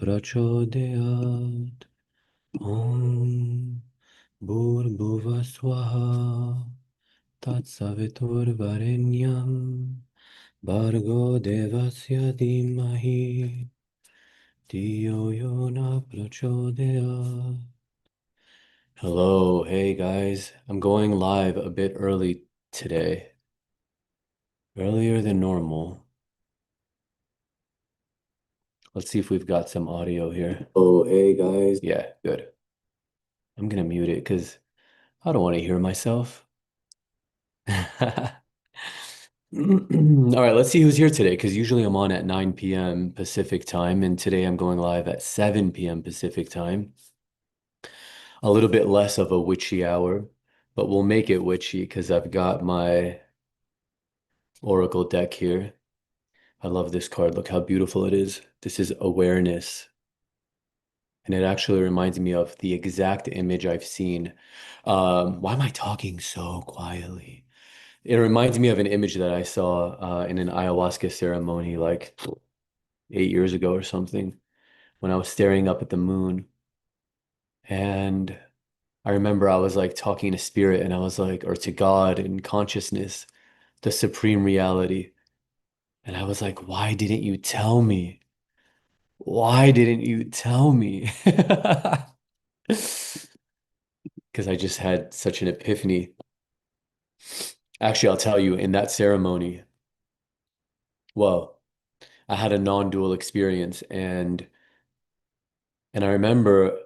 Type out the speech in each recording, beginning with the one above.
prachodayat. Om Bhurбhuva Swaha Tatsaviturvarenyam Bhargo Devasya Dhimahi Dhiyo Yo Na Prachodayat. Hello, hey guys. I'm going live a bit early today, earlier than normal. Let's see if we've got some audio here. Oh, hey guys. Yeah, good. I'm gonna mute it because I don't want to hear myself. All right, let's see who's here today because usually I'm on at 9 p.m. Pacific time, and today I'm going live at 7 p.m. Pacific time. A little bit less of a witchy hour, but we'll make it witchy because I've got my Oracle deck here. I love this card. Look how beautiful it is. This is awareness. And it actually reminds me of the exact image I've seen. Why am I talking so quietly? It reminds me of an image that I saw in an ayahuasca ceremony like 8 years ago or something when I was staring up at the moon. And I remember I was like talking to spirit and I was like, or to God and consciousness, the supreme reality. And I was like, why didn't you tell me? Why didn't you tell me? Because I just had such an epiphany. Actually, I'll tell you, in that ceremony, well, I had a non-dual experience and I remember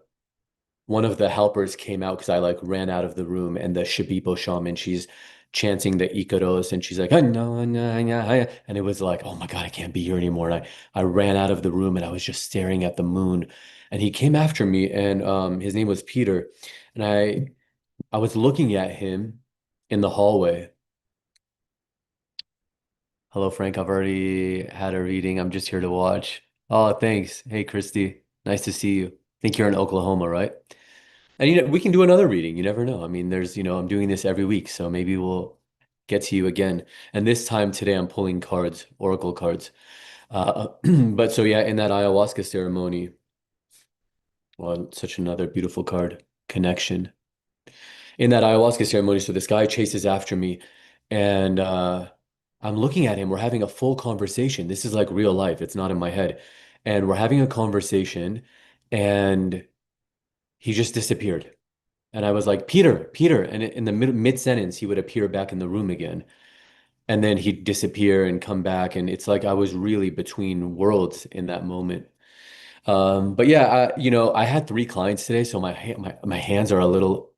one of the helpers came out because I like ran out of the room and the Shipipo shaman, she's chanting the Ikaros and she's like, "Ah, no, no, no," and it was like, oh my God, I can't be here anymore. And I ran out of the room and I was just staring at the moon. And he came after me and his name was Peter. And I was looking at him in the hallway. Hello, Frank. I've already had a reading. I'm just here to watch. Oh, thanks. Hey, Christy. Nice to see you. Think you're in Oklahoma, right? And we can do another reading. You never know. I mean, I'm doing this every week, so maybe we'll get to you again. And this time today, I'm pulling cards, oracle cards. But so yeah, in that ayahuasca ceremony, well, such another beautiful card, connection. In that ayahuasca ceremony, so this guy chases after me, and I'm looking at him. We're having a full conversation. This is like real life. It's not in my head, and we're having a conversation, and he just disappeared. And I was like, Peter, Peter. And in the mid sentence, he would appear back in the room again. And then he'd disappear and come back. And it's like I was really between worlds in that moment. But yeah, I had 3 clients today, so my hands are a little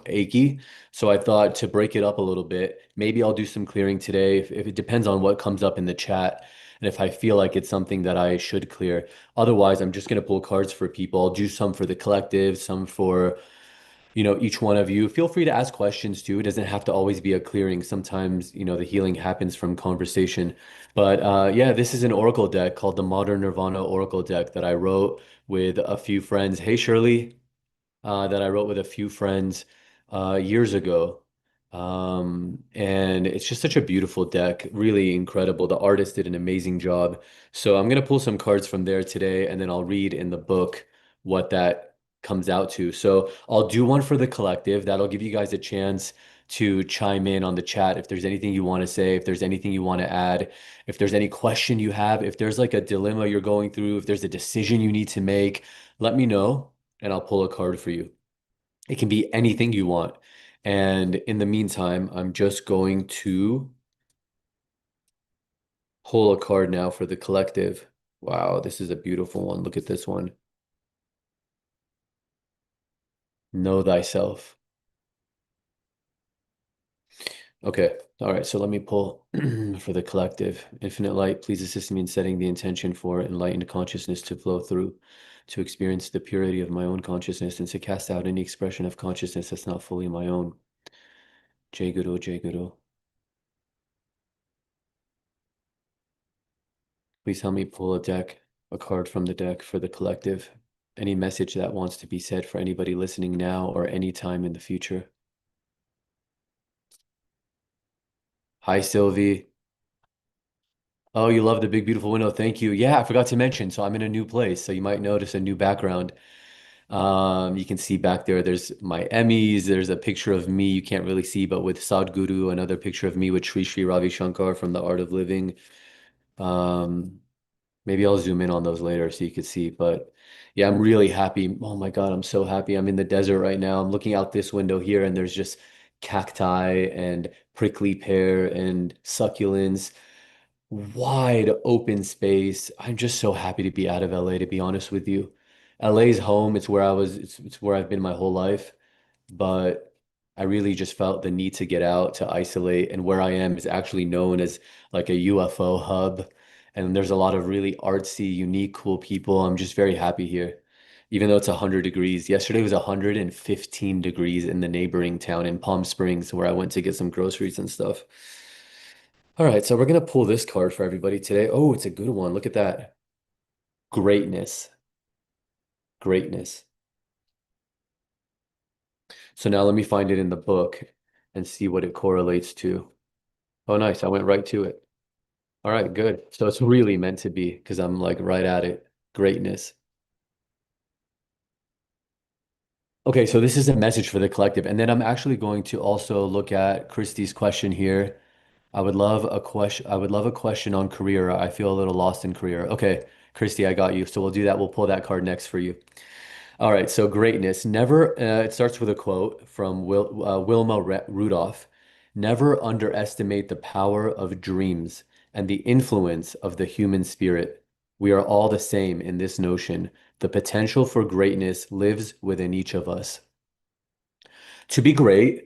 achy. So I thought to break it up a little bit, maybe I'll do some clearing today if it depends on what comes up in the chat. And if I feel like it's something that I should clear. Otherwise, I'm just going to pull cards for people. I'll do some for the collective, some for each one of you. Feel free to ask questions too. It doesn't have to always be a clearing. Sometimes, the healing happens from conversation. But yeah, this is an oracle deck called the Modern Nirvana Oracle deck that I wrote with a few friends. Hey, Shirley, that I wrote with a few friends years ago. And it's just such a beautiful deck, really incredible. The artist did an amazing job. So I'm going to pull some cards from there today, and then I'll read in the book what that comes out to. So I'll do one for the collective. That'll give you guys a chance to chime in on the chat if there's anything you want to say, if there's anything you want to add, if there's any question you have, if there's like a dilemma you're going through, if there's a decision you need to make, let me know and I'll pull a card for you. It can be anything you want. And in the meantime, I'm just going to pull a card now for the collective. Wow, this is a beautiful one. Look at this one. Know thyself. Okay. All right. So let me pull for the collective. Infinite light, please assist me in setting the intention for enlightened consciousness to flow through, to experience the purity of my own consciousness, and to cast out any expression of consciousness that's not fully my own. Jai Guru, Jai Guru. Please help me pull a card from the deck for the collective. Any message that wants to be said for anybody listening now or any time in the future. Hi, Sylvie. Oh, you love the big, beautiful window. Thank you. Yeah, I forgot to mention. So I'm in a new place. So you might notice a new background. You can see back there, there's my Emmys. There's a picture of me you can't really see, but with Sadhguru, another picture of me with Sri Ravi Shankar from The Art of Living. Um, Maybe I'll zoom in on those later so you could see. But yeah, I'm really happy. Oh my God, I'm so happy. I'm in the desert right now. I'm looking out this window here, and there's just cacti and prickly pear and succulents, wide open space. I'm just so happy to be out of LA, to be honest with you. LA's home. It's where I was, it's where I've been my whole life, but I really just felt the need to get out, to isolate. And where I am is actually known as like a UFO hub. And there's a lot of really artsy, unique, cool people. I'm just very happy here. Even though it's 100 degrees. Yesterday was 115 degrees in the neighboring town in Palm Springs, where I went to get some groceries and stuff. All right, so we're gonna pull this card for everybody today. Oh, it's a good one. Look at that. Greatness. Greatness. So now let me find it in the book and see what it correlates to. Oh, nice. I went right to it. All right, good. So it's really meant to be because I'm like right at it. Greatness. Okay, so this is a message for the collective. And then I'm actually going to also look at Christie's question here. I would love a question on career. I feel a little lost in career. Okay, Christy, I got you. So we'll do that. We'll pull that card next for you. All right, so greatness. Never, it starts with a quote from Rudolph. Never underestimate the power of dreams and the influence of the human spirit. We are all the same in this notion. The potential for greatness lives within each of us. To be great,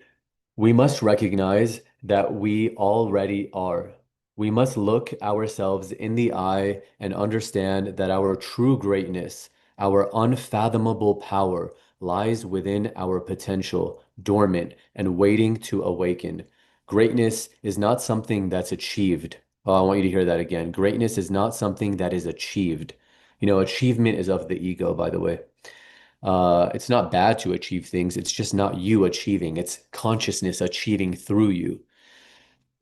we must recognize that we already are. We must look ourselves in the eye and understand that our true greatness, our unfathomable power, lies within our potential, dormant and waiting to awaken. Greatness is not something that's achieved. Oh, I want you to hear that again. Greatness is not something that is achieved. You know, achievement is of the ego, by the way. It's not bad to achieve things. It's just not you achieving. It's consciousness achieving through you.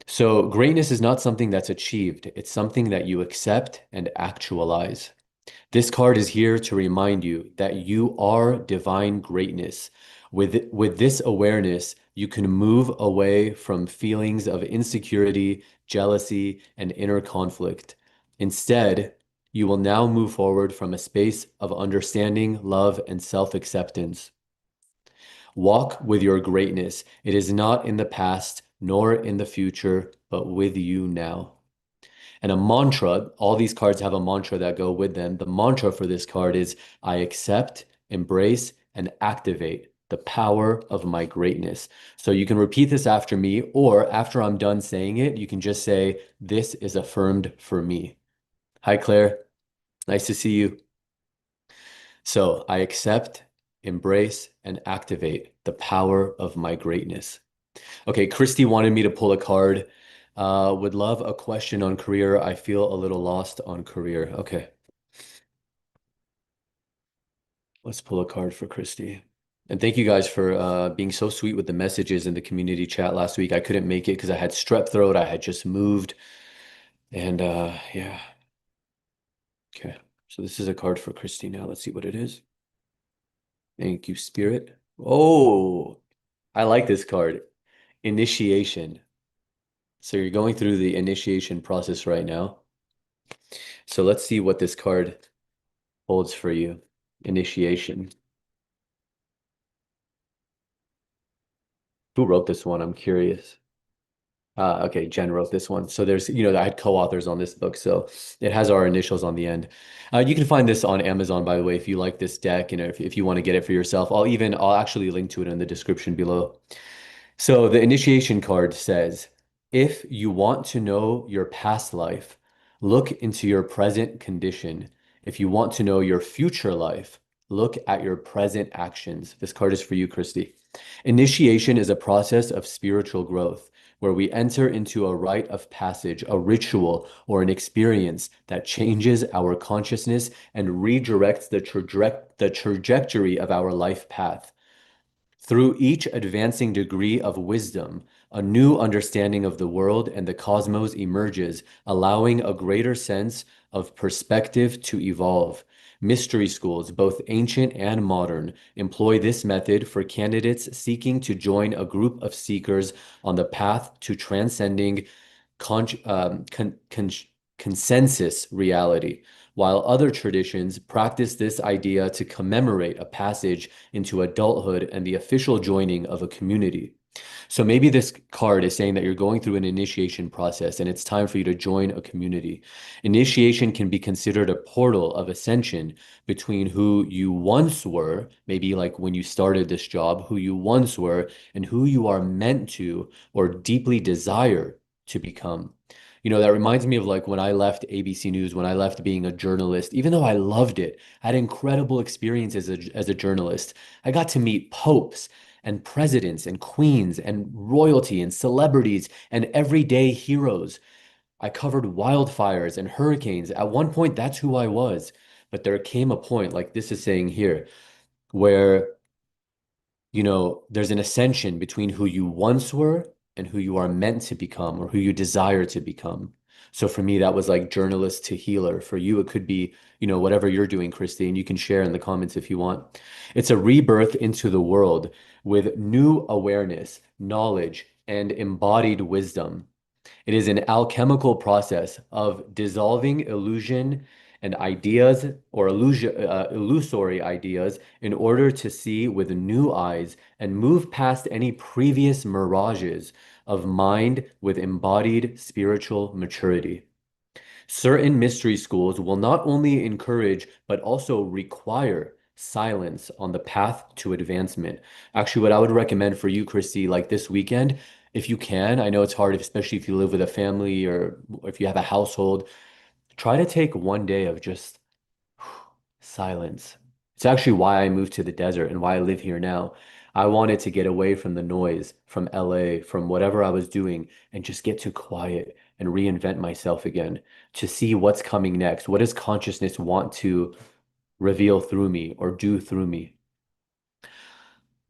So greatness is not something that's achieved. It's something that you accept and actualize. This card is here to remind you that you are divine greatness. With this awareness, you can move away from feelings of insecurity, jealousy, and inner conflict. Instead, you will now move forward from a space of understanding, love, and self-acceptance. Walk with your greatness. It is not in the past nor in the future, but with you now. And a mantra, all these cards have a mantra that go with them. The mantra for this card is I accept, embrace, and activate the power of my greatness. So you can repeat this after me, or after I'm done saying it, you can just say, this is affirmed for me. Hi, Claire. Nice to see you. So I accept, embrace, and activate the power of my greatness. Okay, Christy wanted me to pull a card. Would love a question on career. I feel a little lost on career. Okay, let's pull a card for Christy. And thank you guys for being so sweet with the messages in the community chat last week. I couldn't make it because I had strep throat. I had just moved. And yeah, okay. So this is a card for Christy now. Let's see what it is. Thank you, Spirit. Oh, I like this card. Initiation. So you're going through the initiation process right now. So let's see what this card holds for you. Initiation. Who wrote this one? I'm curious. Okay, Jen wrote this one. So there's, I had co-authors on this book, so it has our initials on the end. You can find this on Amazon, by the way, if you like this deck, and if you want to get it for yourself. I'll actually link to it in the description below. So the initiation card says, if you want to know your past life, look into your present condition. If you want to know your future life, look at your present actions. This card is for you, Christy. Initiation is a process of spiritual growth where we enter into a rite of passage, a ritual, or an experience that changes our consciousness and redirects the trajectory of our life path. Through each advancing degree of wisdom, A new understanding of the world and the cosmos emerges, allowing a greater sense of perspective to evolve. Mystery schools, both ancient and modern, employ this method for candidates seeking to join a group of seekers on the path to transcending con con con consensus reality, while other traditions practice this idea to commemorate a passage into adulthood and the official joining of a community. So maybe this card is saying that you're going through an initiation process and it's time for you to join a community. Initiation can be considered a portal of ascension between who you once were, maybe like when you started this job, who you once were, and who you are meant to or deeply desire to become. That reminds me of like when I left ABC News, when I left being a journalist, even though I loved it, I had incredible experiences as a journalist. I got to meet popes and presidents and queens and royalty and celebrities and everyday heroes. I covered wildfires and hurricanes. At one point, that's who I was. But there came a point, like this is saying here, where there's an ascension between who you once were and who you are meant to become or who you desire to become. So for me, that was like journalist to healer. For you, it could be, whatever you're doing, Christine. You can share in the comments if you want. It's a rebirth into the world with new awareness, knowledge, and embodied wisdom. It is an alchemical process of dissolving illusion and ideas or illusory ideas in order to see with new eyes and move past any previous mirages of mind with embodied spiritual maturity. Certain mystery schools will not only encourage, but also require silence on the path to advancement. Actually, what I would recommend for you, Christy, like this weekend, if you can, I know it's hard, especially if you live with a family or if you have a household, try to take one day of just silence. It's actually why I moved to the desert and why I live here now. I wanted to get away from the noise, from LA, from whatever I was doing, and just get to quiet and reinvent myself again to see what's coming next. What does consciousness want to reveal through me or do through me?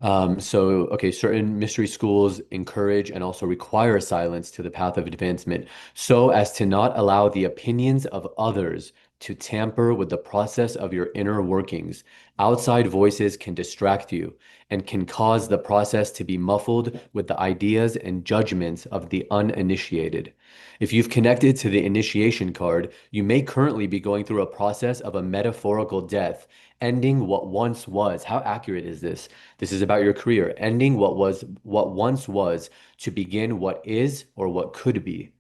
Okay, certain mystery schools encourage and also require silence to the path of advancement so as to not allow the opinions of others to tamper with the process of your inner workings. Outside voices can distract you and can cause the process to be muffled with the ideas and judgments of the uninitiated. If you've connected to the initiation card, you may currently be going through a process of a metaphorical death, ending what once was. How accurate is this? This is about your career, ending what once was to begin what is or what could be.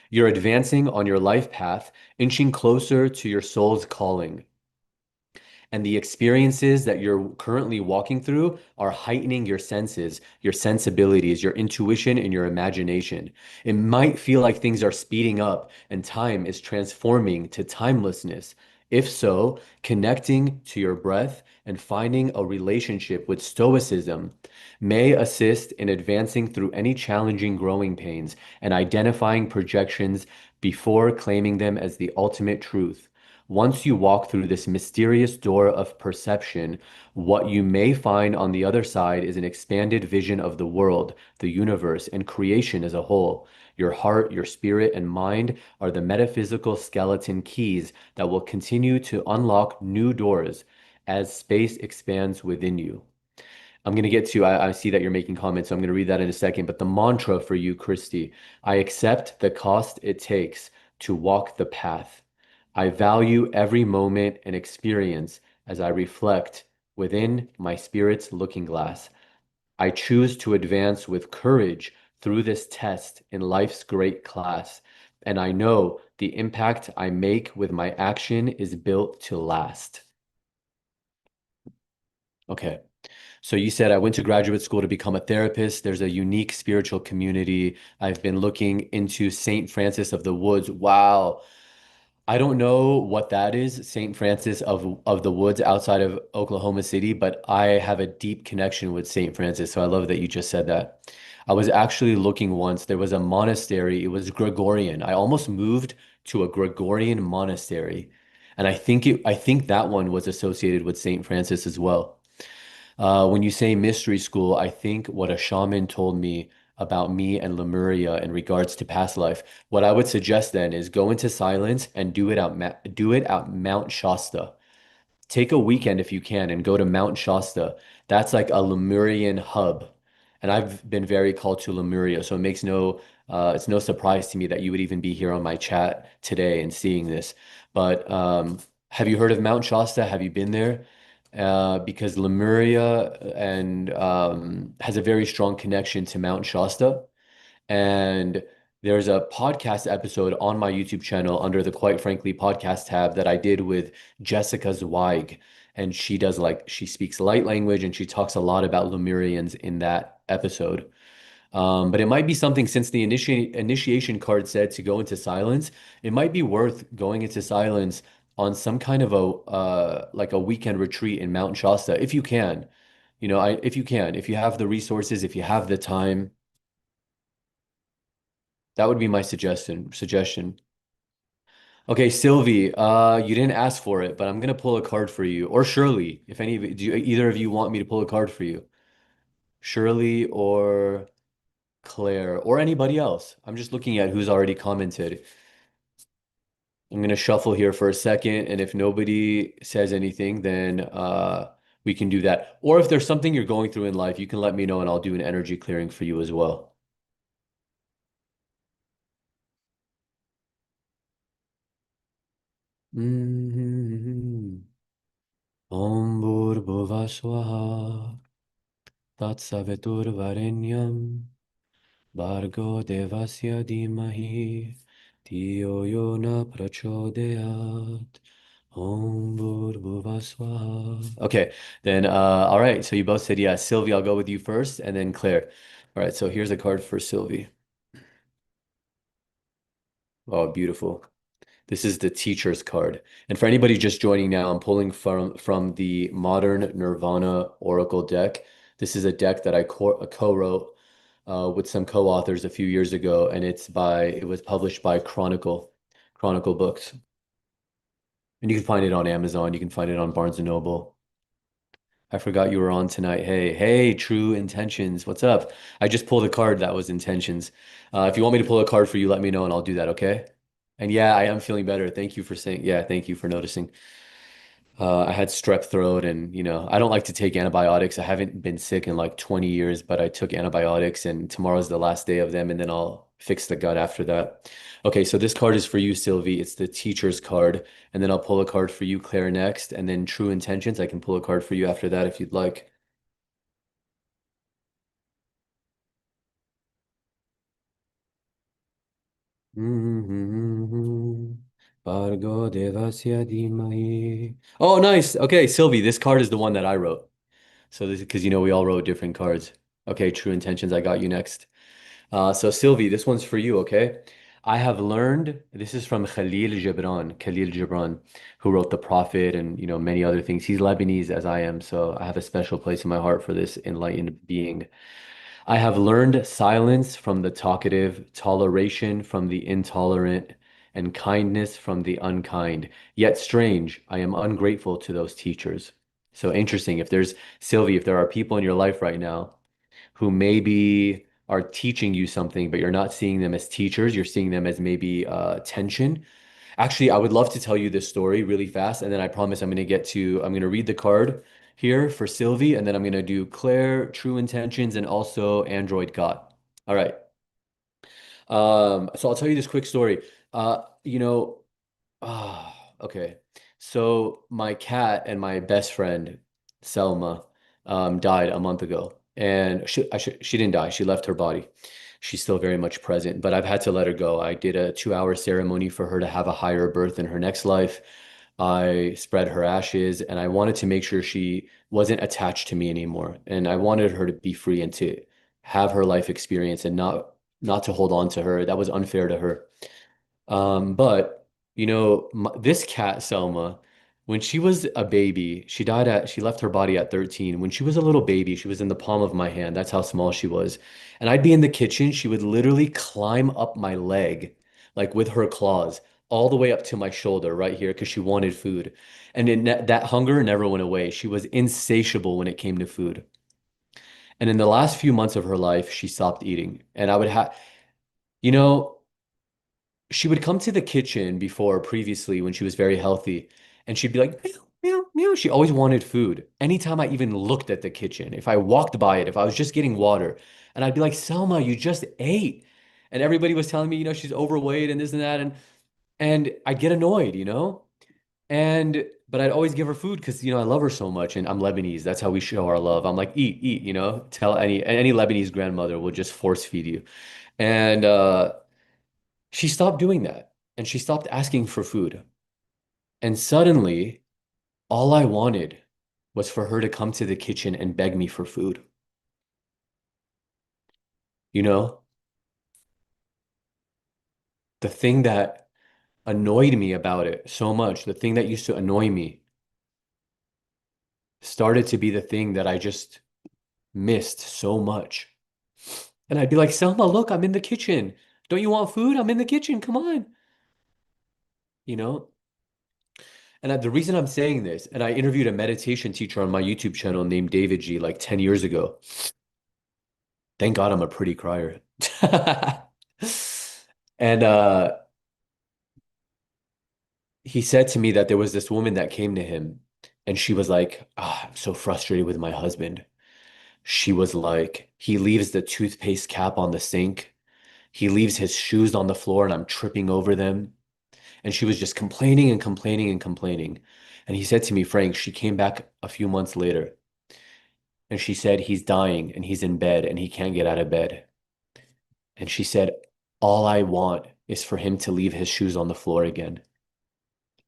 You're advancing on your life path, inching closer to your soul's calling. And the experiences that you're currently walking through are heightening your senses, your sensibilities, your intuition, and your imagination. It might feel like things are speeding up and time is transforming to timelessness. If so, connecting to your breath and finding a relationship with stoicism may assist in advancing through any challenging growing pains and identifying projections before claiming them as the ultimate truth. Once you walk through this mysterious door of perception, what you may find on the other side is an expanded vision of the world, the universe, and creation as a whole. Your heart, your spirit, and mind are the metaphysical skeleton keys that will continue to unlock new doors as space expands within you. I'm going to get to, I see that you're making comments, so I'm going to read that in a second. But the mantra for you, Christy, I accept the cost it takes to walk the path. I value every moment and experience as I reflect within my spirit's looking glass. I choose to advance with courage through this test in life's great class. And I know the impact I make with my action is built to last. Okay. So you said I went to graduate school to become a therapist. There's a unique spiritual community. I've been looking into St. Francis of the Woods. Wow. I don't know what that is, St. Francis of the Woods outside of Oklahoma City, but I have a deep connection with St. Francis. So I love that you just said that. I was actually looking once. There was a monastery. It was Gregorian. I almost moved to a Gregorian monastery. And I think that one was associated with St. Francis as well. When you say mystery school, I think what a shaman told me about me and Lemuria in regards to past life. What I would suggest then is go into silence and do it at Mount Shasta. Take a weekend if you can and go to Mount Shasta. That's like a Lemurian hub. And I've been very called to Lemuria, so it's no surprise to me that you would even be here on my chat today and seeing this. But have you heard of Mount Shasta? Have you been there? Because Lemuria and has a very strong connection to Mount Shasta. And there's a podcast episode on my YouTube channel under the Quite Frankly podcast tab that I did with Jessica Zweig. And she speaks light language and she talks a lot about Lemurians in that episode. But it might be something since the initiation card said to go into silence, it might be worth going into silence on some kind of like a weekend retreat in Mount Shasta if you can. If you can, if you have the resources, if you have the time. That would be my suggestion. Okay, Sylvie, you didn't ask for it, but I'm gonna pull a card for you. Or Shirley, if any of you, either of you want me to pull a card for you? Shirley or Claire or anybody else. I'm just looking at who's already commented. I'm gonna shuffle here for a second, and if nobody says anything, then we can do that. Or if there's something you're going through in life, you can let me know and I'll do an energy clearing for you as well. Mhm. Om Bhurбhuva Swaha Tatsaviturvarenyam Bhargo Devasya Dhimahi Dhiyo Yo Na Prachodayat Om Bhurбhuva Swaha. Okay, then all right, so you both said yes. Sylvie, I'll go with you first and then Claire. All right, so here's a card for Sylvie. Oh, beautiful. This is the teacher's card. And for anybody just joining now, I'm pulling from the Modern Nirvana Oracle deck. This is a deck that I co-wrote with some co-authors a few years ago, and it was published by Chronicle Books. And you can find it on Amazon. You can find it on Barnes and Noble. I forgot you were on tonight. Hey, True Intentions. What's up? I just pulled a card that was Intentions. If you want me to pull a card for you, let me know and I'll do that, okay? And yeah, I am feeling better. Thank you for saying, yeah, thank you for noticing. I had strep throat and, I don't like to take antibiotics. I haven't been sick in like 20 years, but I took antibiotics and tomorrow's the last day of them and then I'll fix the gut after that. Okay, so this card is for you, Sylvie. It's the teacher's card. And then I'll pull a card for you, Claire, next. And then True Intentions, I can pull a card for you after that if you'd like. Bargo Devasya Dhimahi. Oh, nice. Okay, Sylvie, this card is the one that I wrote. So this because we all wrote different cards. Okay, True Intentions, I got you next. So Sylvie, this one's for you, okay? I have learned, this is from Khalil Gibran, who wrote The Prophet and many other things. He's Lebanese as I am, so I have a special place in my heart for this enlightened being. I have learned silence from the talkative, toleration from the intolerant, and kindness from the unkind. Yet strange, I am ungrateful to those teachers. So interesting. Sylvie, if there are people in your life right now who maybe are teaching you something, but you're not seeing them as teachers, you're seeing them as maybe tension. Actually, I would love to tell you this story really fast, and then I promise I'm going to read the card here for Sylvie, and then I'm going to do Claire, True Intentions, and also Android God. All right. So I'll tell you this quick story. Uh, you know, okay. So my cat and my best friend, Selma, died a month ago. And she didn't die. She left her body. She's still very much present, but I've had to let her go. I did a 2-hour ceremony for her to have a higher birth in her next life. I spread her ashes, and I wanted to make sure she wasn't attached to me anymore. And I wanted her to be free and to have her life experience and not to hold on to her. That was unfair to her. But this cat, Selma, when she was a baby, she left her body at 13. When she was a little baby, she was in the palm of my hand. That's how small she was. And I'd be in the kitchen. She would literally climb up my leg, like with her claws, all the way up to my shoulder right here because she wanted food. And that hunger never went away. She was insatiable when it came to food. And in the last few months of her life, she stopped eating. And I would have, you know, she would come to the kitchen before previously when she was very healthy, and she'd be like, meow, meow, meow. She always wanted food. Anytime I even looked at the kitchen, if I walked by it, if I was just getting water, and I'd be like, Selma, you just ate. And everybody was telling me, she's overweight and this and that. And I'd get annoyed, And but I'd always give her food because I love her so much and I'm Lebanese. That's how we show our love. I'm like, eat, eat, Tell any Lebanese grandmother will just force feed you. And she stopped doing that and she stopped asking for food. And suddenly, all I wanted was for her to come to the kitchen and beg me for food. You know, the thing that annoyed me about it so much, the thing that used to annoy me, started to be the thing that I just missed so much. And I'd be like, Selma, look, I'm in the kitchen. Don't you want food? I'm in the kitchen. Come on. You know? And the reason I'm saying this, and I interviewed a meditation teacher on my YouTube channel named David G like 10 years ago. Thank God I'm a pretty crier. And he said to me that there was this woman that came to him and she was like, I'm so frustrated with my husband. She was like, he leaves the toothpaste cap on the sink. He leaves his shoes on the floor and I'm tripping over them. And she was just complaining and complaining and complaining. And he said to me, Frank, she came back a few months later and she said, he's dying and he's in bed and he can't get out of bed. And she said, all I want is for him to leave his shoes on the floor again.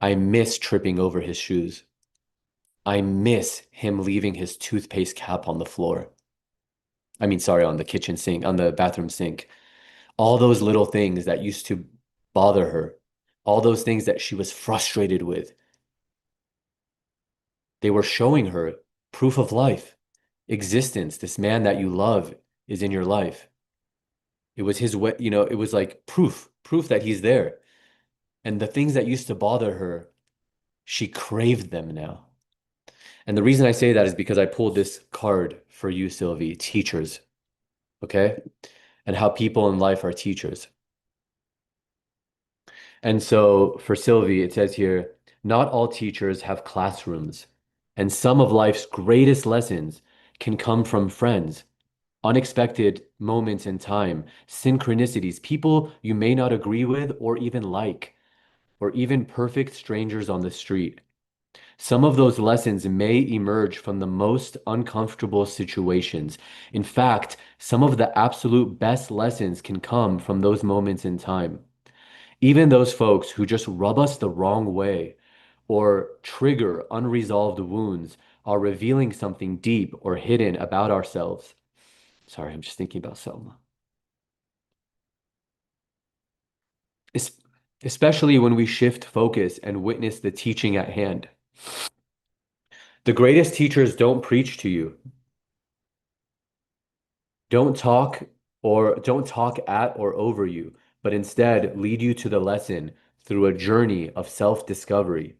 I miss tripping over his shoes. I miss him leaving his toothpaste cap on the floor. I mean, sorry, on the kitchen sink, on the bathroom sink. All those little things that used to bother her, all those things that she was frustrated with, they were showing her proof of life, existence. This man that you love is in your life. It was his way, it was like proof that he's there. And the things that used to bother her, she craved them now. And the reason I say that is because I pulled this card for you, Sylvie, teachers, okay? And how people in life are teachers. And so for Sylvie, it says here, not all teachers have classrooms, and some of life's greatest lessons can come from friends, unexpected moments in time, synchronicities, people you may not agree with or even like, or even perfect strangers on the street. Some of those lessons may emerge from the most uncomfortable situations. In fact, some of the absolute best lessons can come from those moments in time. Even those folks who just rub us the wrong way or trigger unresolved wounds are revealing something deep or hidden about ourselves. Sorry, I'm just thinking about Selma. Es- Especially when we shift focus and witness the teaching at hand. The greatest teachers don't preach to you, don't talk don't talk at or over you, but instead lead you to the lesson through a journey of self-discovery.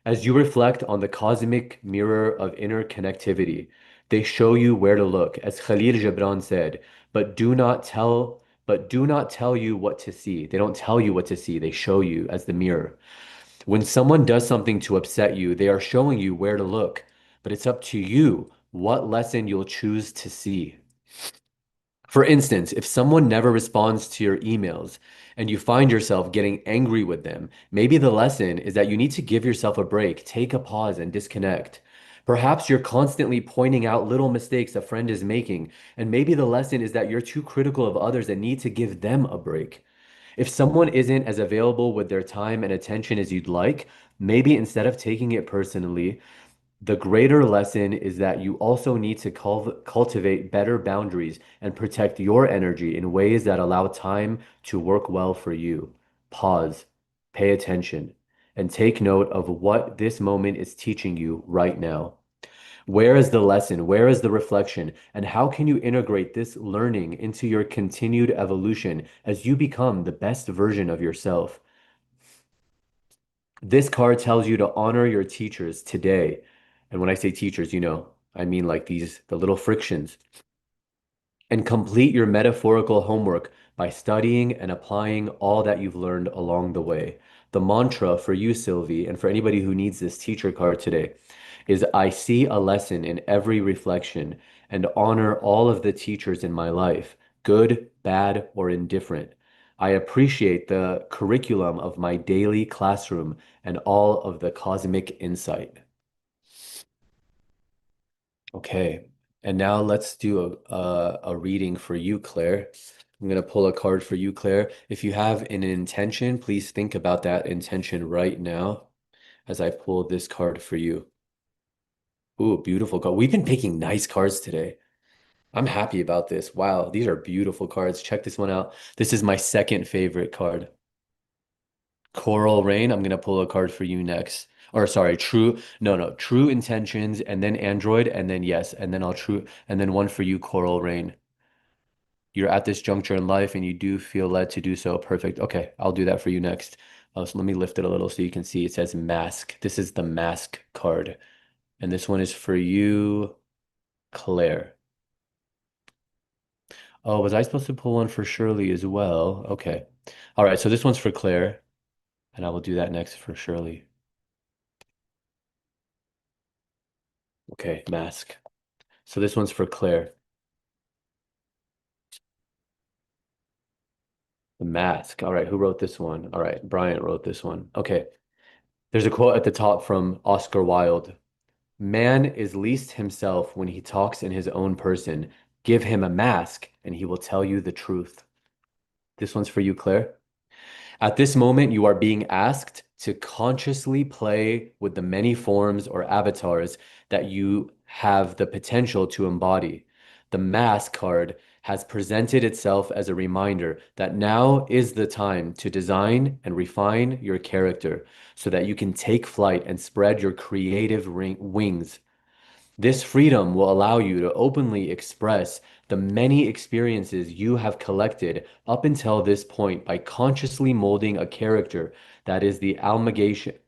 As you reflect on the cosmic mirror of inner connectivity, they show you where to look, as Khalil Gibran said, but do not tell you what to see. They don't tell you what to see, they show you as the mirror. When someone does something to upset you, they are showing you where to look, but it's up to you what lesson you'll choose to see. For instance, if someone never responds to your emails and you find yourself getting angry with them, maybe the lesson is that you need to give yourself a break, take a pause, and disconnect. Perhaps you're constantly pointing out little mistakes a friend is making, and maybe the lesson is that you're too critical of others and need to give them a break. If someone isn't as available with their time and attention as you'd like, maybe instead of taking it personally, the greater lesson is that you also need to cultivate better boundaries and protect your energy in ways that allow time to work well for you. Pause, pay attention, and take note of what this moment is teaching you right now. Where is the lesson? Where is the reflection? And how can you integrate this learning into your continued evolution as you become the best version of yourself? This card tells you to honor your teachers today. And when I say teachers, I mean like the little frictions, and complete your metaphorical homework by studying and applying all that you've learned along the way. The mantra for you, Sylvie, and for anybody who needs this teacher card today is I see a lesson in every reflection and honor all of the teachers in my life, good, bad, or indifferent. I appreciate the curriculum of my daily classroom and all of the cosmic insight. Okay, and now let's do a reading for you, Claire. I'm gonna pull a card for you, Claire. If you have an intention, please think about that intention right now as I pull this card for you. Ooh, beautiful card. We've been picking nice cards today. I'm happy about this. Wow, these are beautiful cards. Check this one out. This is my second favorite card. Coral Rain. I'm gonna pull a card for you next. Or sorry, true. No, no, true intentions, and then Android, and then yes, and then I'll true, and then one for you, Coral Rain. You're at this juncture in life and you do feel led to do so. Perfect. Okay, I'll do that for you next. So let me lift it a little so you can see. It says mask. This is the mask card. And this one is for you, Claire. Oh, was I supposed to pull one for Shirley as well? Okay. All right, so this one's for Claire, and I will do that next for Shirley. Okay, mask. So this one's for Claire. The mask. All right, who wrote this one? All right, Bryant wrote this one. Okay. There's a quote at the top from Oscar Wilde. Man is least himself when he talks in his own person. Give him a mask and he will tell you the truth. This one's for you, Claire. At this moment, you are being asked to consciously play with the many forms or avatars that you have the potential to embody. The mask card has presented itself as a reminder that now is the time to design and refine your character so that you can take flight and spread your creative wings. This freedom will allow you to openly express the many experiences you have collected up until this point by consciously molding a character that is the amalgamation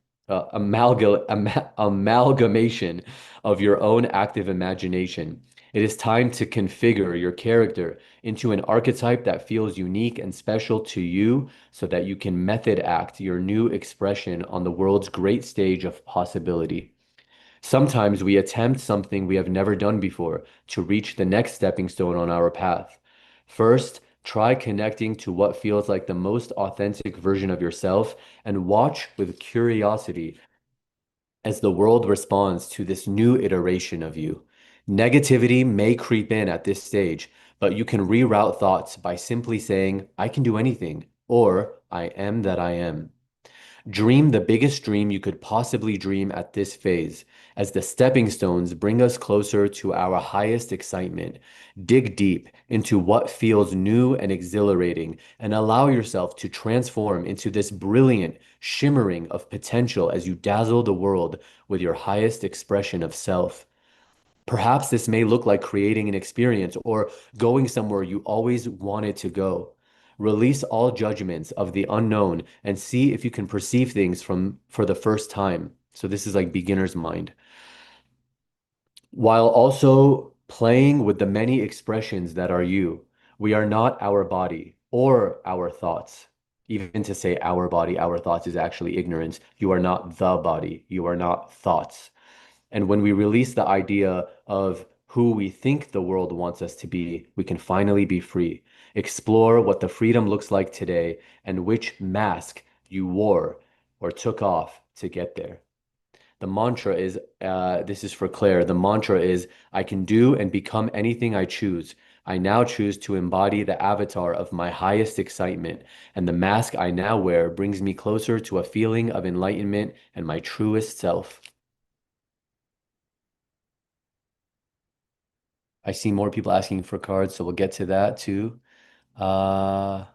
of your own active imagination. It is time to configure your character into an archetype that feels unique and special to you so that you can method act your new expression on the world's great stage of possibility. Sometimes we attempt something we have never done before to reach the next stepping stone on our path. First, try connecting to what feels like the most authentic version of yourself and watch with curiosity as the world responds to this new iteration of you. Negativity may creep in at this stage, but you can reroute thoughts by simply saying, I can do anything, or I am that I am. Dream the biggest dream you could possibly dream at this phase, as the stepping stones bring us closer to our highest excitement. Dig deep into what feels new and exhilarating, and allow yourself to transform into this brilliant, shimmering of potential as you dazzle the world with your highest expression of self. Perhaps this may look like creating an experience or going somewhere you always wanted to go. Release all judgments of the unknown and see if you can perceive things from for the first time. So this is like beginner's mind, while also playing with the many expressions that are you. We are not our body or our thoughts. Even to say our body, our thoughts is actually ignorance. You are not the body. You are not thoughts. And when we release the idea of who we think the world wants us to be, we can finally be free. Explore what the freedom looks like today and which mask you wore or took off to get there. The mantra is this is for Claire. The mantra is I can do and become anything I choose. I now choose to embody the avatar of my highest excitement, and the mask I now wear brings me closer to a feeling of enlightenment and my truest self. I see more people asking for cards, so we'll get to that too. Uh,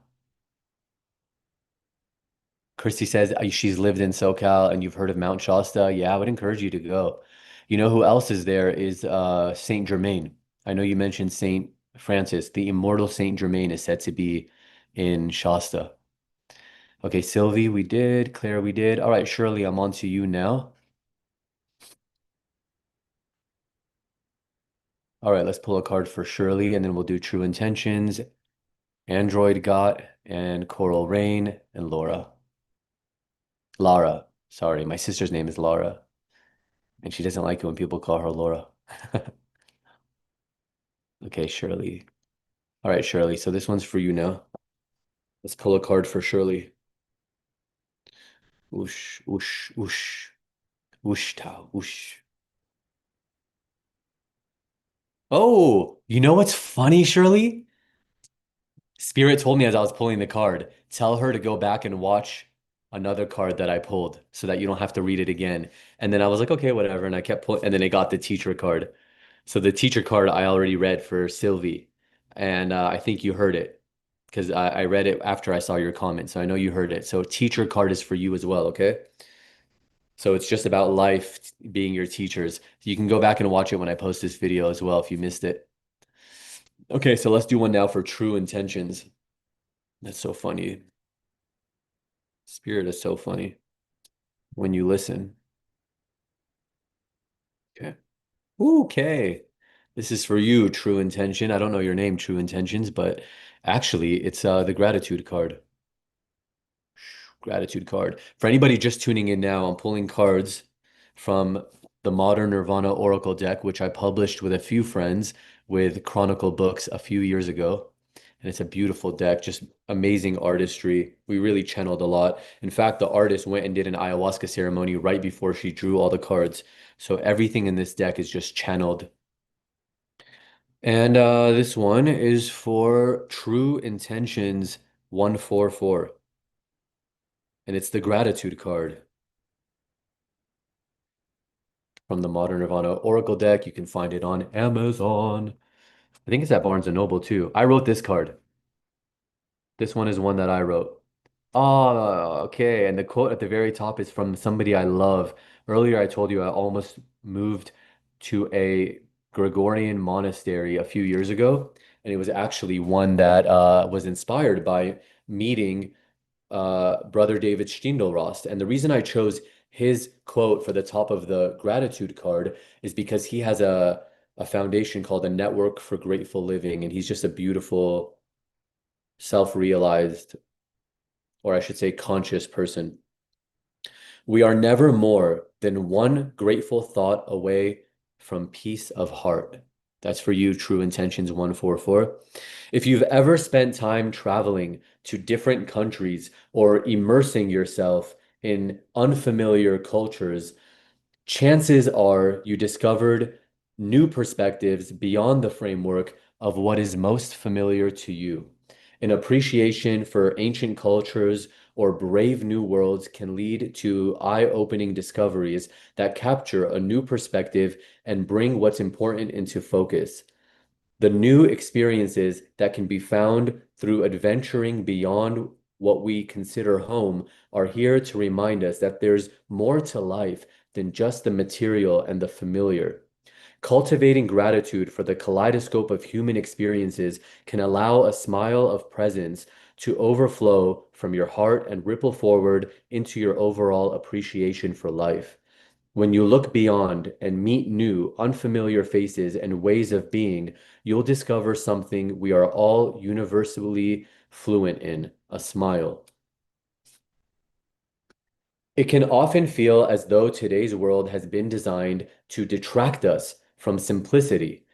Christy says she's lived in SoCal and you've heard of Mount Shasta. Yeah, I would encourage you to go. You know who else is there is Saint Germain. I know you mentioned Saint Francis. The immortal Saint Germain is said to be in Shasta. Okay, Sylvie, we did. Claire, we did. All right, Shirley, I'm on to you now. All right, let's pull a card for Shirley and then we'll do True Intentions, Android Got, and Coral Rain, and Laura. Lara. Sorry, my sister's name is Laura, and she doesn't like it when people call her Laura. Okay, Shirley. All right, Shirley. So this one's for you now. Let's pull a card for Shirley. Whoosh, whoosh, whoosh, whoosh, ta, whoosh. Oh, you know what's funny, Shirley? Spirit told me as I was pulling the card, tell her to go back and watch another card that I pulled so that you don't have to read it again. And then I was like, okay, whatever. And I kept pulling, and then I got the teacher card. So the teacher card I already read for Sylvie. And I think you heard it because I read it after I saw your comment. So I know you heard it. So teacher card is for you as well, okay? So it's just about life being your teachers. You can go back and watch it when I post this video as well if you missed it. Okay, so let's do one now for true intentions. That's so funny. Spirit is so funny when you listen. Okay. Okay. This is for you, True Intention. I don't know your name, True Intentions, but actually it's the gratitude card. Gratitude card. For anybody just tuning in now, I'm pulling cards from the Modern Nirvana Oracle deck, which I published with a few friends with Chronicle Books a few years ago. And it's a beautiful deck, just amazing artistry. We really channeled a lot. In fact, the artist went and did an ayahuasca ceremony right before she drew all the cards. So everything in this deck is just channeled. And this one is for True Intentions 144. And it's the gratitude card from the Modern Nirvana Oracle deck. You can find it on Amazon. I think it's at Barnes& and Noble too. I wrote this card. This one is one that I wrote. Oh, okay. And the quote at the very top is from somebody I love. Earlier, I told you I almost moved to a Gregorian monastery a few years ago. And it was actually one that was inspired by meeting Brother David Steindl-Rast. And the reason I chose his quote for the top of the gratitude card is because he has a foundation called a Network for Grateful Living. And he's just a beautiful, self-realized, or I should say conscious person. We are never more than one grateful thought away from peace of heart. That's for you, True Intentions 144. If you've ever spent time traveling to different countries or immersing yourself in unfamiliar cultures, chances are you discovered new perspectives beyond the framework of what is most familiar to you. An appreciation for ancient cultures or brave new worlds can lead to eye-opening discoveries that capture a new perspective and bring what's important into focus. The new experiences that can be found through adventuring beyond what we consider home are here to remind us that there's more to life than just the material and the familiar. Cultivating gratitude for the kaleidoscope of human experiences can allow a smile of presence to overflow from your heart and ripple forward into your overall appreciation for life. When you look beyond and meet new, unfamiliar faces and ways of being, you'll discover something we are all universally fluent in, a smile. It can often feel as though today's world has been designed to detract us from simplicity,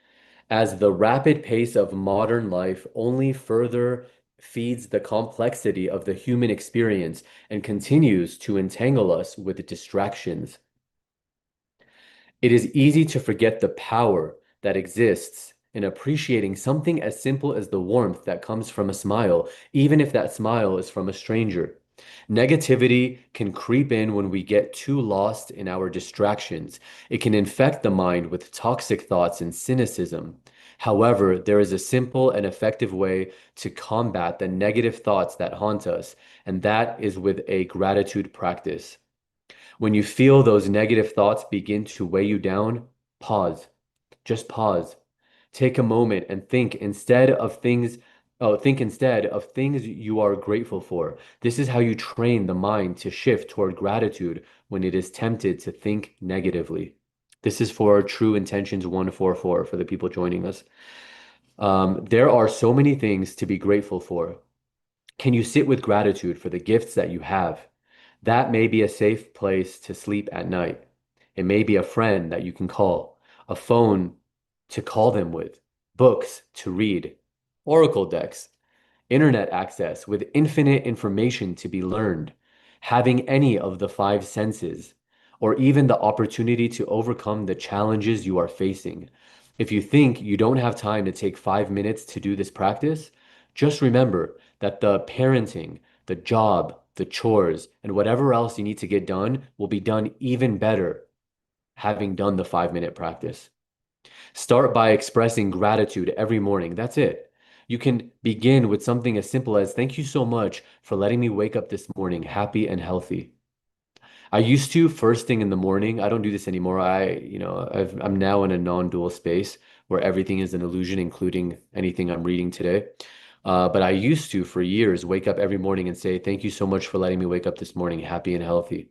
as the rapid pace of modern life only further feeds the complexity of the human experience and continues to entangle us with distractions. It is easy to forget the power that exists in appreciating something as simple as the warmth that comes from a smile, even if that smile is from a stranger. Negativity can creep in when we get too lost in our distractions. It can infect the mind with toxic thoughts and cynicism. However, there is a simple and effective way to combat the negative thoughts that haunt us, and that is with a gratitude practice. When you feel those negative thoughts begin to weigh you down, pause. Just pause. Take a moment and think instead of things you are grateful for. This is how you train the mind to shift toward gratitude when it is tempted to think negatively. This is for True Intentions 144 for the people joining us. There are so many things to be grateful for. Can you sit with gratitude for the gifts that you have? That may be a safe place to sleep at night. It may be a friend that you can call, a phone to call them with, books to read, oracle decks, internet access with infinite information to be learned, having any of the five senses, or even the opportunity to overcome the challenges you are facing. If you think you don't have time to take 5 minutes to do this practice, just remember that the parenting, the job, the chores, and whatever else you need to get done will be done even better having done the 5 minute practice. Start by expressing gratitude every morning. That's it. You can begin with something as simple as, thank you so much for letting me wake up this morning happy and healthy. I used to first thing in the morning. I don't do this anymore. I'm now in a non-dual space where everything is an illusion, including anything I'm reading today. But I used to, for years, wake up every morning and say, thank you so much for letting me wake up this morning happy and healthy.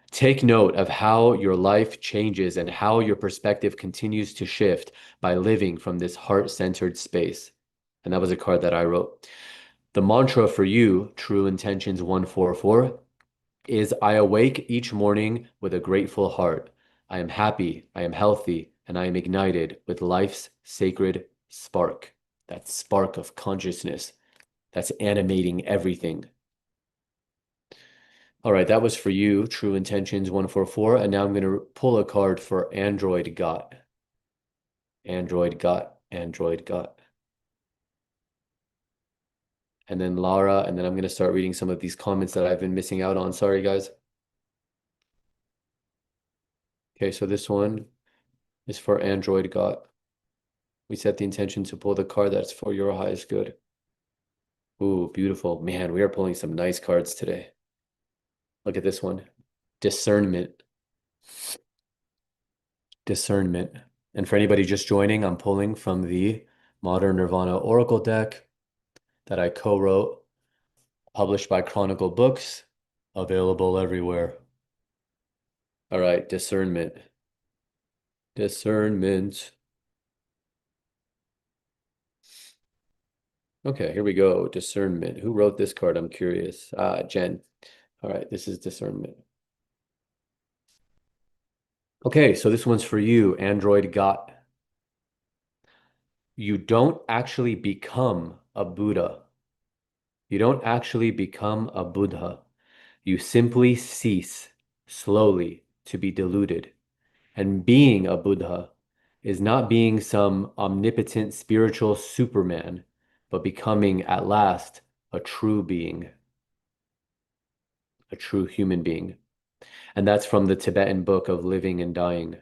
Take note of how your life changes and how your perspective continues to shift by living from this heart-centered space. And that was a card that I wrote. The mantra for you, True Intentions 144, is I awake each morning with a grateful heart. I am happy, I am healthy, and I am ignited with life's sacred spark. That spark of consciousness that's animating everything. All right, that was for you, True Intentions 144. And now I'm going to pull a card for Android Got. Android Got, Android Got. And then Lara, and then I'm going to start reading some of these comments that I've been missing out on. Sorry, guys. Okay, so this one is for Android Got. We set the intention to pull the card that's for your highest good. Ooh, beautiful. Man, we are pulling some nice cards today. Look at this one. Discernment. Discernment. And for anybody just joining, I'm pulling from the Modern Nirvana Oracle deck that I co-wrote, published by Chronicle Books, available everywhere. All right, discernment. Discernment. Okay, here we go. Discernment. Who wrote this card? I'm curious. Jen. All right, this is discernment. Okay, so this one's for you, Android Got. You don't actually become a Buddha. You don't actually become a Buddha. You simply cease slowly to be deluded. And being a Buddha is not being some omnipotent spiritual superman, but becoming at last a true being, a true human being. And that's from the Tibetan book of Living and Dying.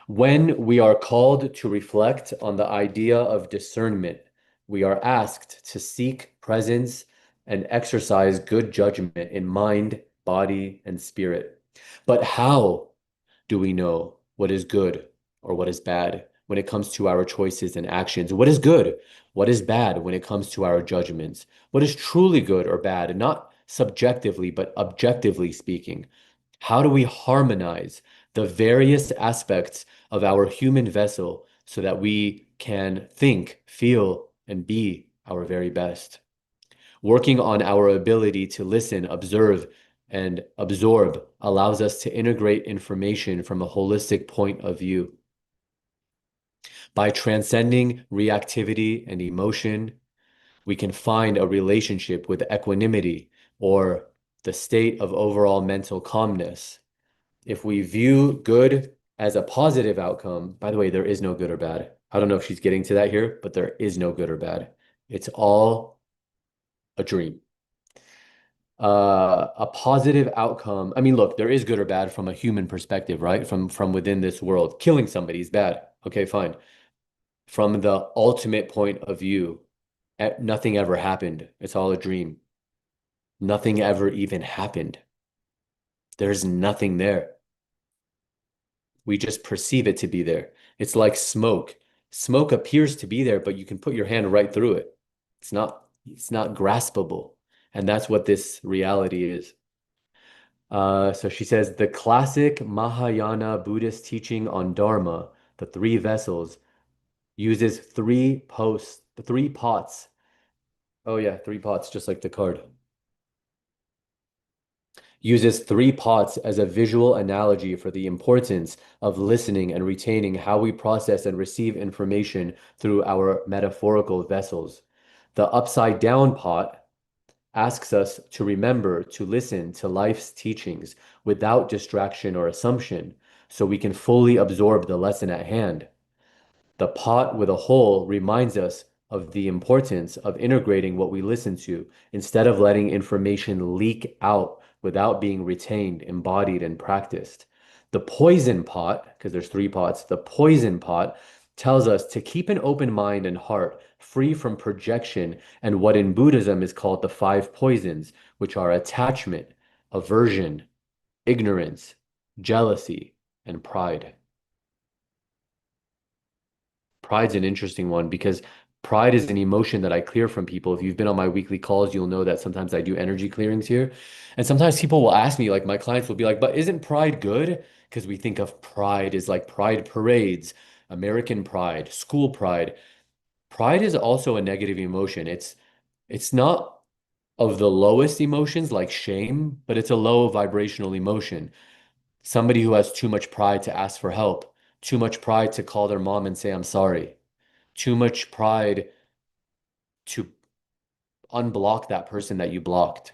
When we are called to reflect on the idea of discernment, we are asked to seek presence and exercise good judgment in mind, body, and spirit. But how do we know what is good or what is bad when it comes to our choices and actions? What is good? What is bad when it comes to our judgments? What is truly good or bad? Not subjectively, but objectively speaking. How do we harmonize the various aspects of our human vessel so that we can think, feel, and be our very best? Working on our ability to listen, observe, and absorb allows us to integrate information from a holistic point of view. By transcending reactivity and emotion, we can find a relationship with equanimity or the state of overall mental calmness. If we view good as a positive outcome, by the way, there is no good or bad. I don't know if she's getting to that here, but there is no good or bad. It's all a dream. A positive outcome. I mean, look, there is good or bad from a human perspective, right? From within this world. Killing somebody is bad. Okay, fine. From the ultimate point of view, nothing ever happened. It's all a dream. Nothing ever even happened. There's nothing there. We just perceive it to be there. It's like smoke. Smoke appears to be there, but you can put your hand right through it. It's not graspable. And that's what this reality is. So she says the classic Mahayana Buddhist teaching on Dharma, the three vessels, uses three pots. Oh yeah, three pots, just like the card. Uses three pots as a visual analogy for the importance of listening and retaining how we process and receive information through our metaphorical vessels. The upside down pot asks us to remember to listen to life's teachings without distraction or assumption so we can fully absorb the lesson at hand. The pot with a hole reminds us of the importance of integrating what we listen to instead of letting information leak out without being retained, embodied, and practiced. The poison pot, because there's three pots, the poison pot tells us to keep an open mind and heart free from projection and what in Buddhism is called the five poisons, which are attachment, aversion, ignorance, jealousy, and pride. Pride's an interesting one because pride is an emotion that I clear from people. If you've been on my weekly calls, you'll know that sometimes I do energy clearings here. And sometimes people will ask me, like my clients will be like, but isn't pride good? Because we think of pride as like pride parades, American pride, school pride. Pride is also a negative emotion. It's not of the lowest emotions like shame, but it's a low vibrational emotion. Somebody who has too much pride to ask for help, too much pride to call their mom and say, I'm sorry, too much pride to unblock that person that you blocked.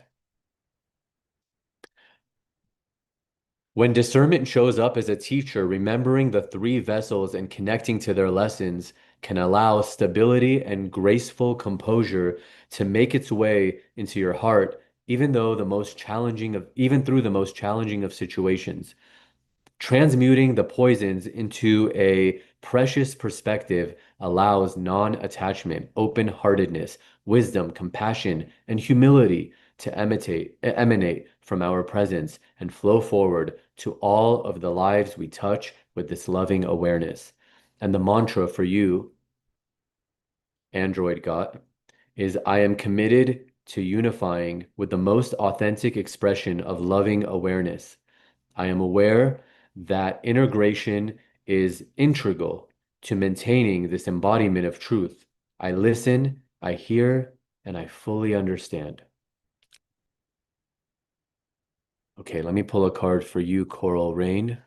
When discernment shows up as a teacher, remembering the three vessels and connecting to their lessons can allow stability and graceful composure to make its way into your heart, even through the most challenging of situations. Transmuting the poisons into a precious perspective allows non-attachment, open-heartedness, wisdom, compassion, and humility to emanate from our presence and flow forward to all of the lives we touch with this loving awareness. And the mantra for you, Android got, is I am committed to unifying with the most authentic expression of loving awareness. I am aware that integration is integral to maintaining this embodiment of truth. I listen, I hear, and I fully understand. Okay, let me pull a card for you, Coral Rain.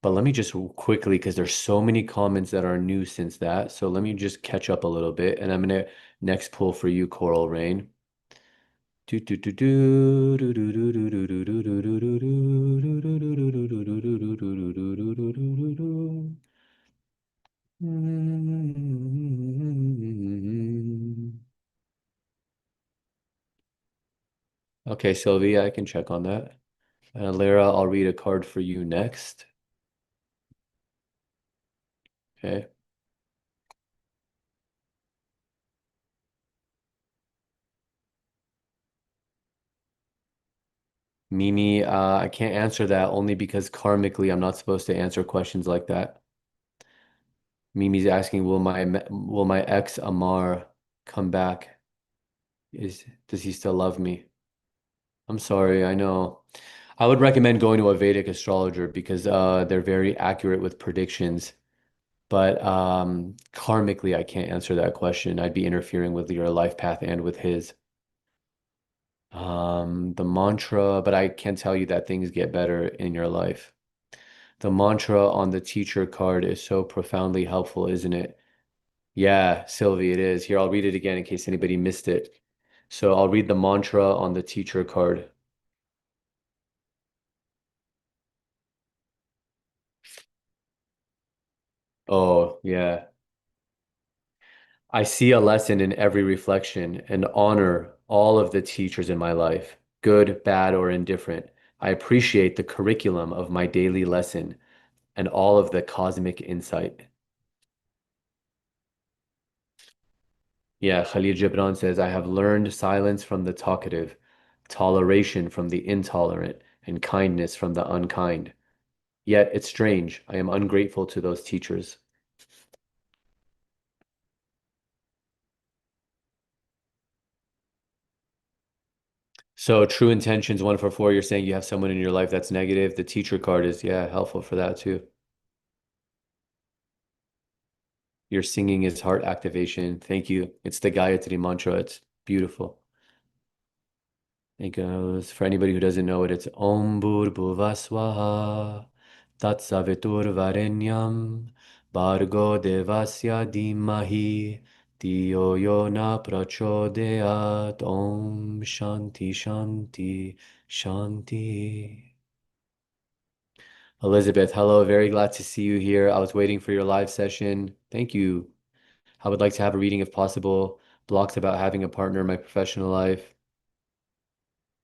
But let me just quickly, because there's so many comments that are new since that. So let me just catch up a little bit. And I'm going to next pull for you, Coral Rain. Okay, Sylvia, I can check on that. Lara, I'll read a card for you next. Okay. Mimi, I can't answer that only because karmically I'm not supposed to answer questions like that. Mimi's asking, will my ex Amar come back? Does he still love me? I'm sorry, I know. I would recommend going to a Vedic astrologer because they're very accurate with predictions. But karmically, I can't answer that question. I'd be interfering with your life path and with his. The mantra, but I can tell you that things get better in your life. The mantra on the teacher card is so profoundly helpful, isn't it? Yeah, Sylvie, it is. Here, I'll read it again in case anybody missed it. So I'll read the mantra on the teacher card. Oh, yeah. I see a lesson in every reflection and honor all of the teachers in my life, good, bad, or indifferent. I appreciate the curriculum of my daily lesson and all of the cosmic insight. Yeah, Khalil Gibran says, I have learned silence from the talkative, toleration from the intolerant, and kindness from the unkind. Yet it's strange, I am ungrateful to those teachers. So true intentions, 1 for 4. You're saying you have someone in your life that's negative. The teacher card is, yeah, helpful for that too. Your singing is heart activation. Thank you. It's the Gayatri mantra. It's beautiful. It goes, for anybody who doesn't know it, it's Om Bhurбhuva Swaha Tatsavitur Varenyam Bhargo Devasya Dhimahi Dhiyo Yo Na Prachodayat Om Shanti Shanti Shanti. Elizabeth, hello. Very glad to see you here. I was waiting for your live session. Thank you. I would like to have a reading if possible. Blocks about having a partner in my professional life.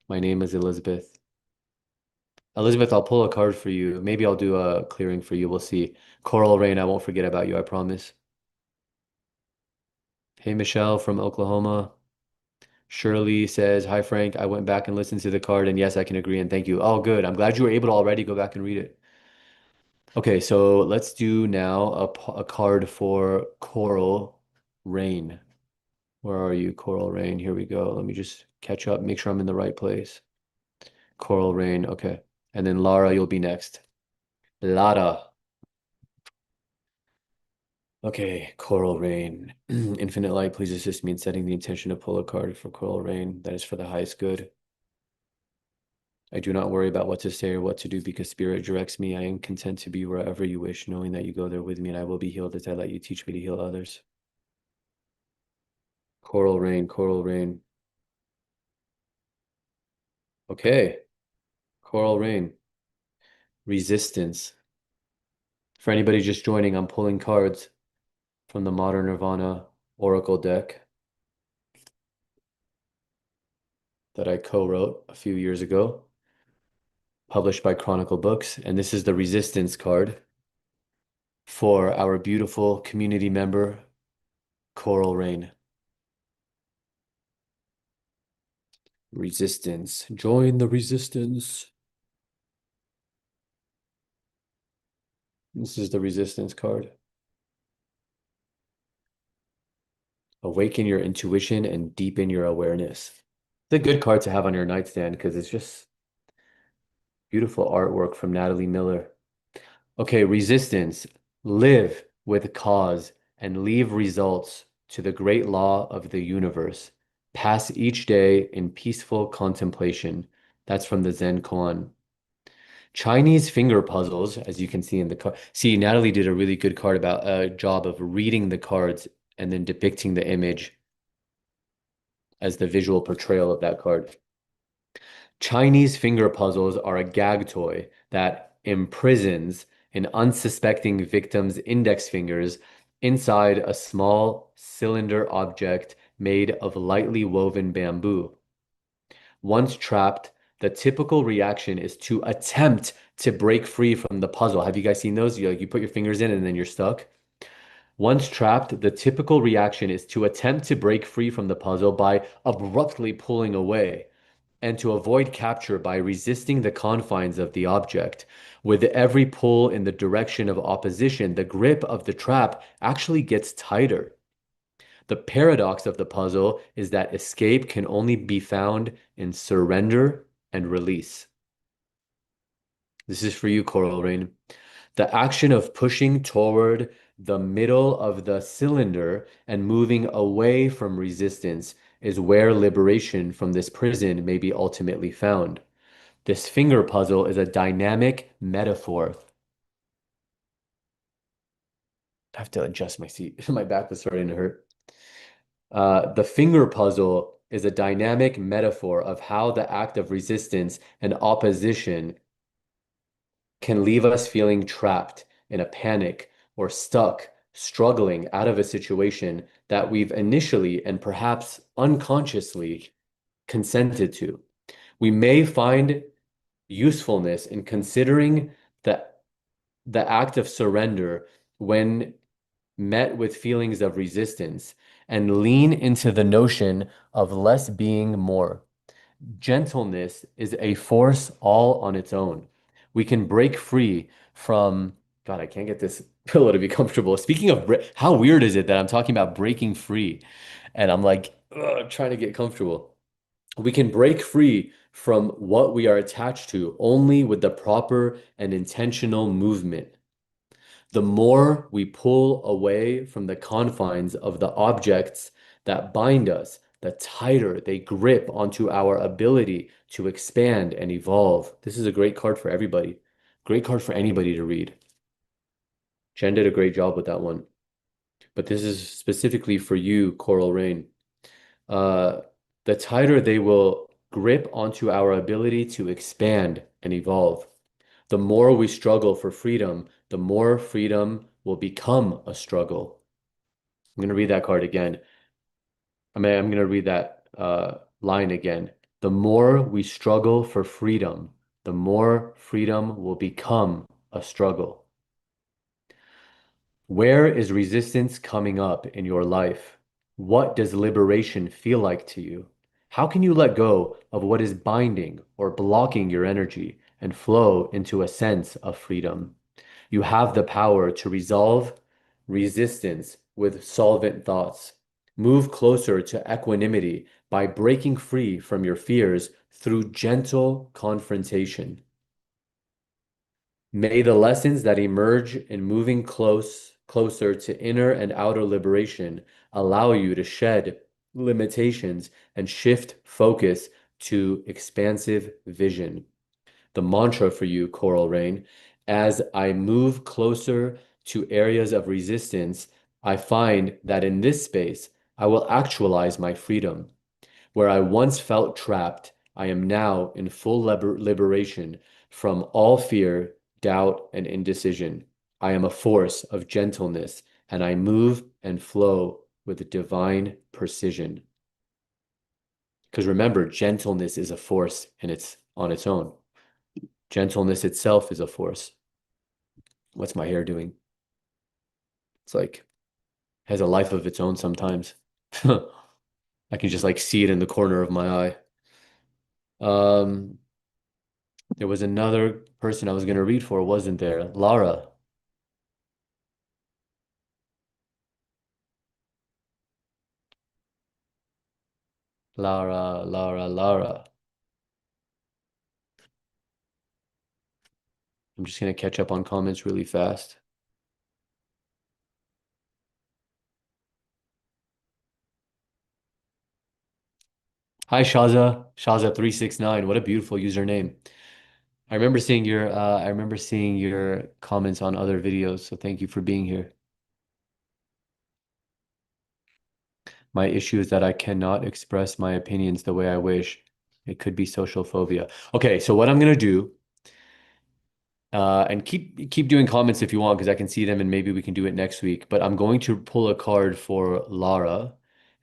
My name is Elizabeth. Elizabeth, I'll pull a card for you. Maybe I'll do a clearing for you. We'll see. Coral Rain, I won't forget about you, I promise. Hey, Michelle from Oklahoma. Shirley says, Hi, Frank. I went back and listened to the card, and yes, I can agree and thank you. Oh, good. I'm glad you were able to already go back and read it. Okay, so let's do now a card for Coral Rain. Where are you, Coral Rain? Here we go. Let me just catch up, make sure I'm in the right place. Coral Rain, okay. And then Lara, you'll be next. Lara. Okay, Coral Rain. Infinite Light, please assist me in setting the intention to pull a card for Coral Rain that is for the highest good. I do not worry about what to say or what to do because Spirit directs me. I am content to be wherever you wish, knowing that you go there with me and I will be healed as I let you teach me to heal others. Coral Rain, Coral Rain. Okay, Coral Rain. Resistance. For anybody just joining, I'm pulling cards from the Modern Nirvana Oracle deck that I co-wrote a few years ago, published by Chronicle Books. And this is the Resistance card for our beautiful community member, Coral Rain. Resistance. Join the resistance. This is the Resistance card. Awaken your intuition and deepen your awareness. It's a good card to have on your nightstand because it's just beautiful artwork from Natalie Miller. Okay, resistance. Live with cause and leave results to the great law of the universe. Pass each day in peaceful contemplation. That's from the Zen koan. Chinese finger puzzles, as you can see in the card. See, Natalie did a really good card about a job of reading the cards and then depicting the image as the visual portrayal of that card. Chinese finger puzzles are a gag toy that imprisons an unsuspecting victim's index fingers inside a small cylinder object made of lightly woven bamboo. Once trapped, the typical reaction is to attempt to break free from the puzzle. Have you guys seen those? You put your fingers in and then you're stuck. Once trapped, the typical reaction is to attempt to break free from the puzzle by abruptly pulling away and to avoid capture by resisting the confines of the object. With every pull in the direction of opposition, the grip of the trap actually gets tighter. The paradox of the puzzle is that escape can only be found in surrender and release. This is for you, Coral Rain. The action of pushing toward the middle of the cylinder and moving away from resistance is where liberation from this prison may be ultimately found. This finger puzzle is a dynamic metaphor. I have to adjust my seat. My back was starting to hurt. The finger puzzle is a dynamic metaphor of how the act of resistance and opposition can leave us feeling trapped in a panic or stuck, struggling out of a situation that we've initially and perhaps unconsciously consented to. We may find usefulness in considering the act of surrender when met with feelings of resistance and lean into the notion of less being more. Gentleness is a force all on its own. We can break free from, God, I can't get this pillow to be comfortable. Speaking of, how weird is it that I'm talking about breaking free and I'm like, ugh, trying to get comfortable. We can break free from what we are attached to only with the proper and intentional movement. The more we pull away from the confines of the objects that bind us, the tighter they grip onto our ability to expand and evolve. This is a great card for everybody. Great card for anybody to read. Jen did a great job with that one. But this is specifically for you, Coral Rain. Uh, the tighter they will grip onto our ability to expand and evolve. The more we struggle for freedom, the more freedom will become a struggle. I'm going to read that card again. I'm going to read that line again. The more we struggle for freedom, the more freedom will become a struggle. Where is resistance coming up in your life? What does liberation feel like to you? How can you let go of what is binding or blocking your energy and flow into a sense of freedom? You have the power to resolve resistance with solvent thoughts. Move closer to equanimity by breaking free from your fears through gentle confrontation. May the lessons that emerge in moving closer to inner and outer liberation allow you to shed limitations and shift focus to expansive vision. The mantra for you, Coral Rain, as I move closer to areas of resistance, I find that in this space, I will actualize my freedom. Where I once felt trapped, I am now in full liberation from all fear, doubt, and indecision. I am a force of gentleness, and I move and flow with divine precision. Because remember, gentleness is a force and it's on its own. Gentleness itself is a force. What's my hair doing? It's like has a life of its own sometimes. I can just like see it in the corner of my eye. Um, there was another person I was going to read for, wasn't there? Lara. Lara. I'm just going to catch up on comments really fast. Hi, Shaza369. What a beautiful username. I remember seeing your comments on other videos, so thank you for being here. My issue is that I cannot express my opinions the way I wish. It could be social phobia. Okay, so what I'm gonna do, and keep doing comments if you want, because I can see them and maybe we can do it next week. But I'm going to pull a card for Lara,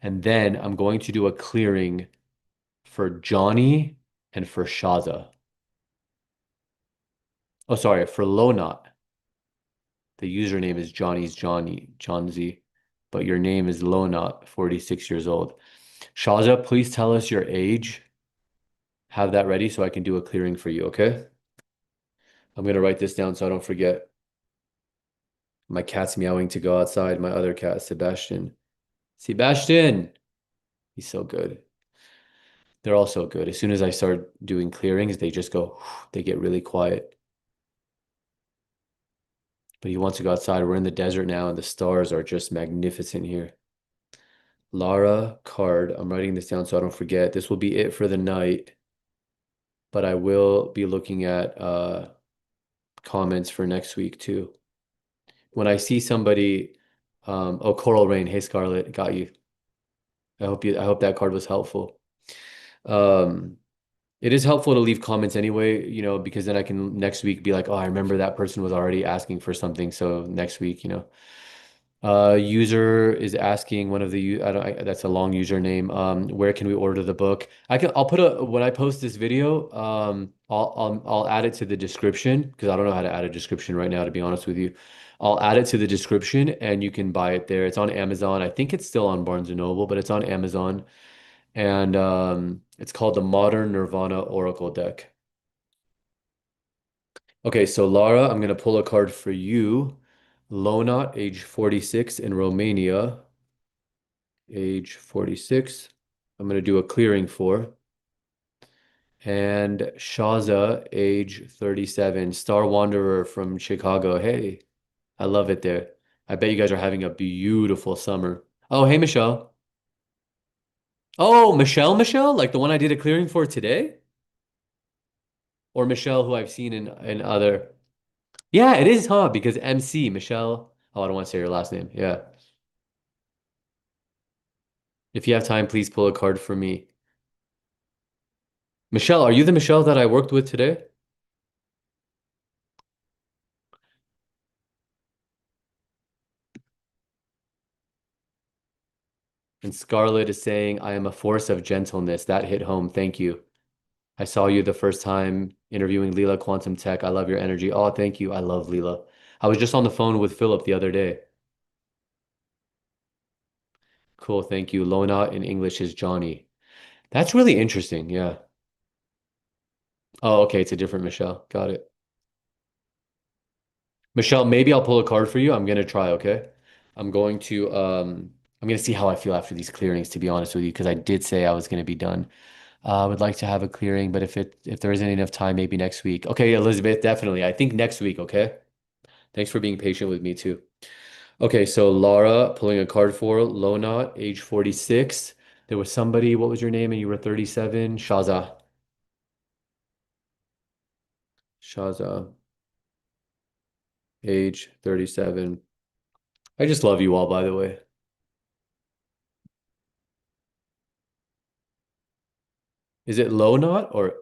and then I'm going to do a clearing for Johnny and for Shaza. Oh, sorry, for Lonot. The username is John Z, but your name is Lonot, 46 years old. Shaza, please tell us your age. Have that ready so I can do a clearing for you, okay? I'm gonna write this down so I don't forget. My cat's meowing to go outside. My other cat, Sebastian. Sebastian! He's so good. They're all so good. As soon as I start doing clearings, they just go, they get really quiet. But he wants to go outside. We're in the desert now, and the stars are just magnificent here. Lara card. I'm writing this down so I don't forget. This will be it for the night, but I will be looking at comments for next week too. When I see somebody, oh, Coral Rain, hey Scarlett, got you. I hope that card was helpful. Um, it is helpful to leave comments anyway, because then I can next week be like, oh, I remember that person was already asking for something. So next week, user is asking one of the, I don't, that's a long username. Where can we order the book? I'll put when I post this video, I'll add it to the description because I don't know how to add a description right now, to be honest with you. I'll add it to the description and you can buy it there. It's on Amazon. I think it's still on Barnes and Noble, but it's on Amazon. And it's called the Modern Nirvana Oracle deck. Okay, so Lara, I'm gonna pull a card for you. Lonat, age 46 in Romania, age 46. I'm gonna do a clearing for. And Shaza, age 37, Star Wanderer from Chicago. Hey, I love it there. I bet you guys are having a beautiful summer. Oh, hey, Michelle. Oh, Michelle, like the one I did a clearing for today? Or Michelle, who I've seen in other. Yeah, it is, huh? Because MC, Michelle. Oh, I don't want to say your last name. Yeah. If you have time, please pull a card for me. Michelle, are you the Michelle that I worked with today? And Scarlett is saying, I am a force of gentleness. That hit home. Thank you. I saw you the first time interviewing Leela Quantum Tech. I love your energy. Oh, thank you. I love Leela. I was just on the phone with Philip the other day. Cool. Thank you. Lona in English is Johnny. That's really interesting. Yeah. Oh, okay. It's a different Michelle. Got it. Michelle, maybe I'll pull a card for you. I'm gonna try, okay? I'm going to I'm gonna see how I feel after these clearings, to be honest with you, because I did say I was gonna be done. I would like to have a clearing, but if there isn't enough time, maybe next week. Okay, Elizabeth, definitely. I think next week, okay? Thanks for being patient with me too. Okay, so Laura pulling a card for Lona, age 46. There was somebody, what was your name? And you were 37. Shaza. Shaza, age 37. I just love you all, by the way. Is it Lonot or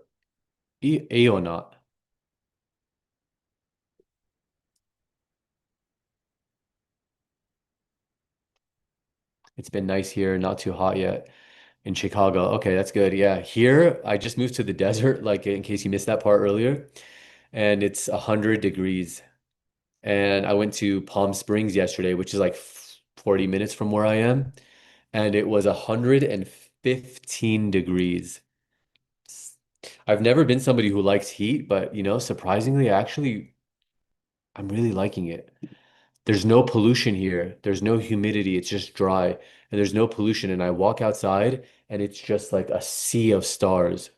Aeonot? It's been nice here, not too hot yet in Chicago. Okay, that's good. Yeah, here I just moved to the desert, like in case you missed that part earlier, and it's 100 degrees. And I went to Palm Springs yesterday, which is like 40 minutes from where I am, and it was 115 degrees. I've never been somebody who likes heat, but surprisingly, actually, I'm really liking it. There's no pollution here. There's no humidity. It's just dry, and there's no pollution. And I walk outside, and it's just like a sea of stars.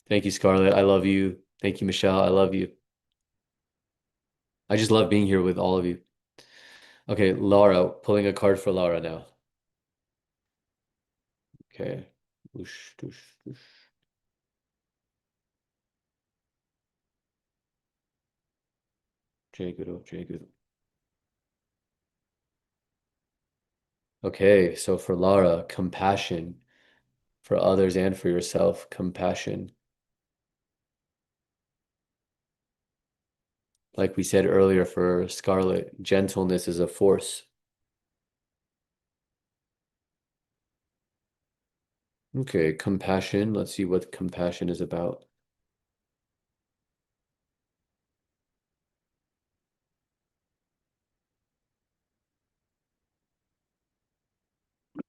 Thank you, Scarlett. I love you. Thank you, Michelle. I love you. I just love being here with all of you. Okay, Laura, pulling a card for Laura now. Okay. Whoosh, whoosh, whoosh. Jai Guru, Jai Guru. Okay, so for Laura, compassion for others and for yourself, compassion. Like we said earlier for Scarlett, gentleness is a force. Okay, compassion. Let's see what compassion is about.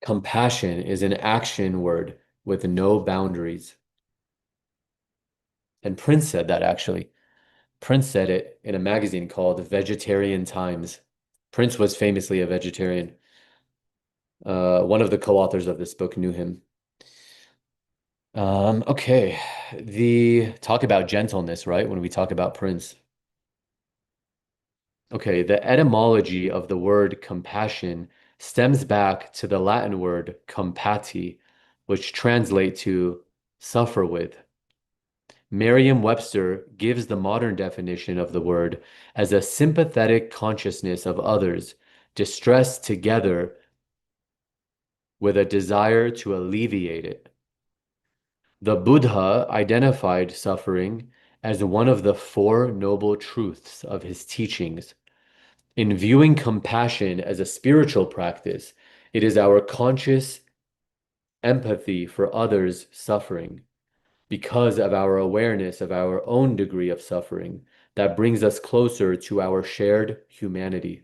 Compassion is an action word with no boundaries. And Prince said that actually. Prince said it in a magazine called Vegetarian Times. Prince was famously a vegetarian. One of the co-authors of this book knew him. Okay. The talk about gentleness, right? When we talk about Prince. Okay, the etymology of the word compassion stems back to the Latin word compati, which translate to suffer with. Merriam-Webster gives the modern definition of the word as a sympathetic consciousness of others, distressed together with a desire to alleviate it. The Buddha identified suffering as one of the four noble truths of his teachings. In viewing compassion as a spiritual practice, it is our conscious empathy for others' suffering because of our awareness of our own degree of suffering that brings us closer to our shared humanity.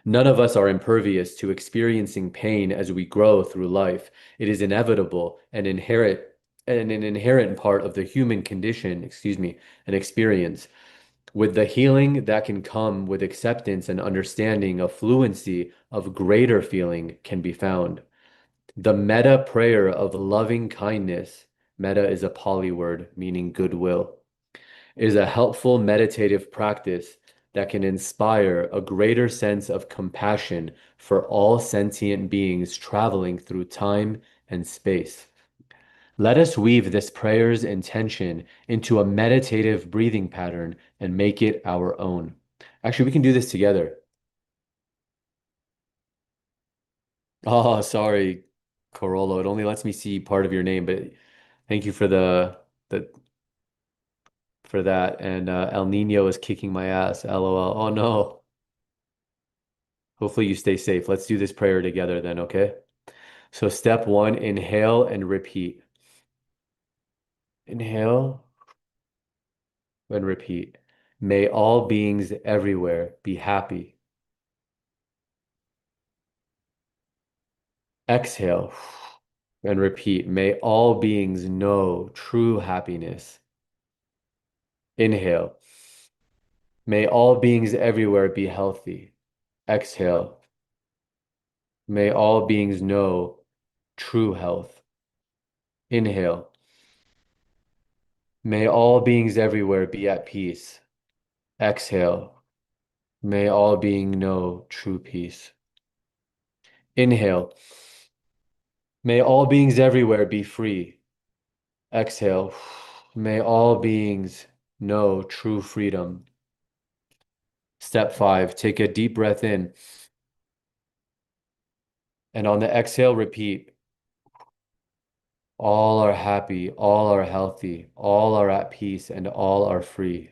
None of us are impervious to experiencing pain as we grow through life. It is inevitable and inherent and an inherent part of the human condition, and experience. With the healing that can come with acceptance and understanding, a fluency of greater feeling can be found. The metta prayer of loving kindness, metta is a Pali word meaning goodwill, is a helpful meditative practice that can inspire a greater sense of compassion for all sentient beings traveling through time and space. Let us weave this prayer's intention into a meditative breathing pattern and make it our own. Actually, we can do this together. Oh, sorry, Corolo. It only lets me see part of your name, but thank you for the for that. And El Nino is kicking my ass. LOL. Oh no. Hopefully you stay safe. Let's do this prayer together then, okay? So step one, inhale and repeat. Inhale and repeat. May all beings everywhere be happy. Exhale and repeat. May all beings know true happiness. Inhale. May all beings everywhere be healthy. Exhale. May all beings know true health. Inhale. May all beings everywhere be at peace. Exhale. May all beings know true peace. Inhale. May all beings everywhere be free. Exhale. May all beings know true freedom. Step five, take a deep breath in. And on the exhale, repeat. All are happy, all are healthy, all are at peace, and all are free.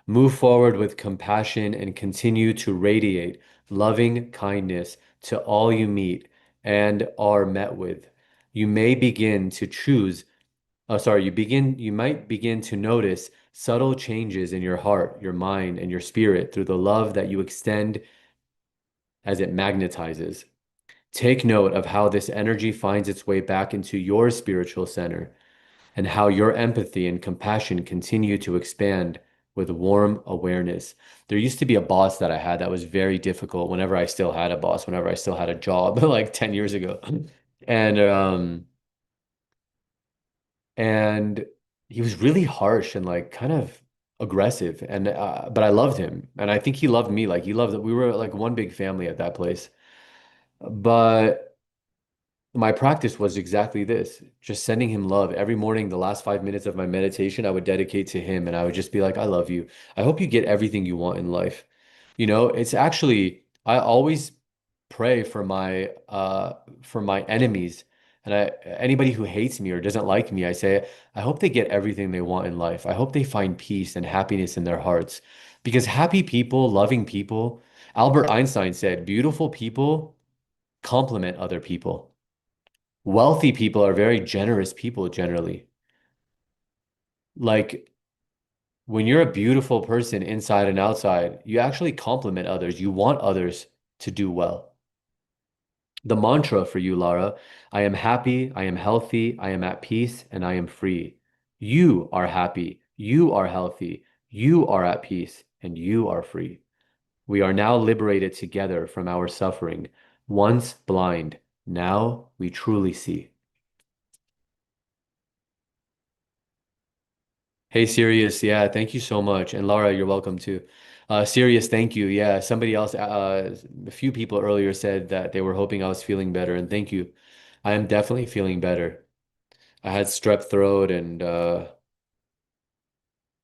Move forward with compassion and continue to radiate loving kindness to all you meet and are met with. You may begin to choose, you might begin to notice subtle changes in your heart, your mind, and your spirit through the love that you extend as it magnetizes. Take note of how this energy finds its way back into your spiritual center and how your empathy and compassion continue to expand with warm awareness. There used to be a boss that I had that was very difficult whenever I still had a boss, whenever I still had a job, like 10 years ago. And and he was really harsh and like kind of aggressive and but I loved him and I think he loved me, like he loved that we were like one big family at that place. But my practice was exactly this, just sending him love every morning. The last 5 minutes of my meditation, I would dedicate to him and I would just be like, I love you. I hope you get everything you want in life. It's actually, I always pray for my enemies. And anybody who hates me or doesn't like me, I say, I hope they get everything they want in life. I hope they find peace and happiness in their hearts. Because happy people, loving people, Albert Einstein said, beautiful people complement other people. Wealthy people are very generous people generally. Like when you're a beautiful person inside and outside, you actually compliment others. You want others to do well. The mantra for you, Lara, I am happy, I am healthy, I am at peace, and I am free. You are happy, you are healthy, you are at peace, and you are free. We are now liberated together from our suffering. Once blind, now we truly see. Hey, Sirius. Yeah, thank you so much. And Laura, you're welcome too. Sirius, thank you. Yeah, somebody else, a few people earlier said that they were hoping I was feeling better, and thank you. I am definitely feeling better. I had strep throat and I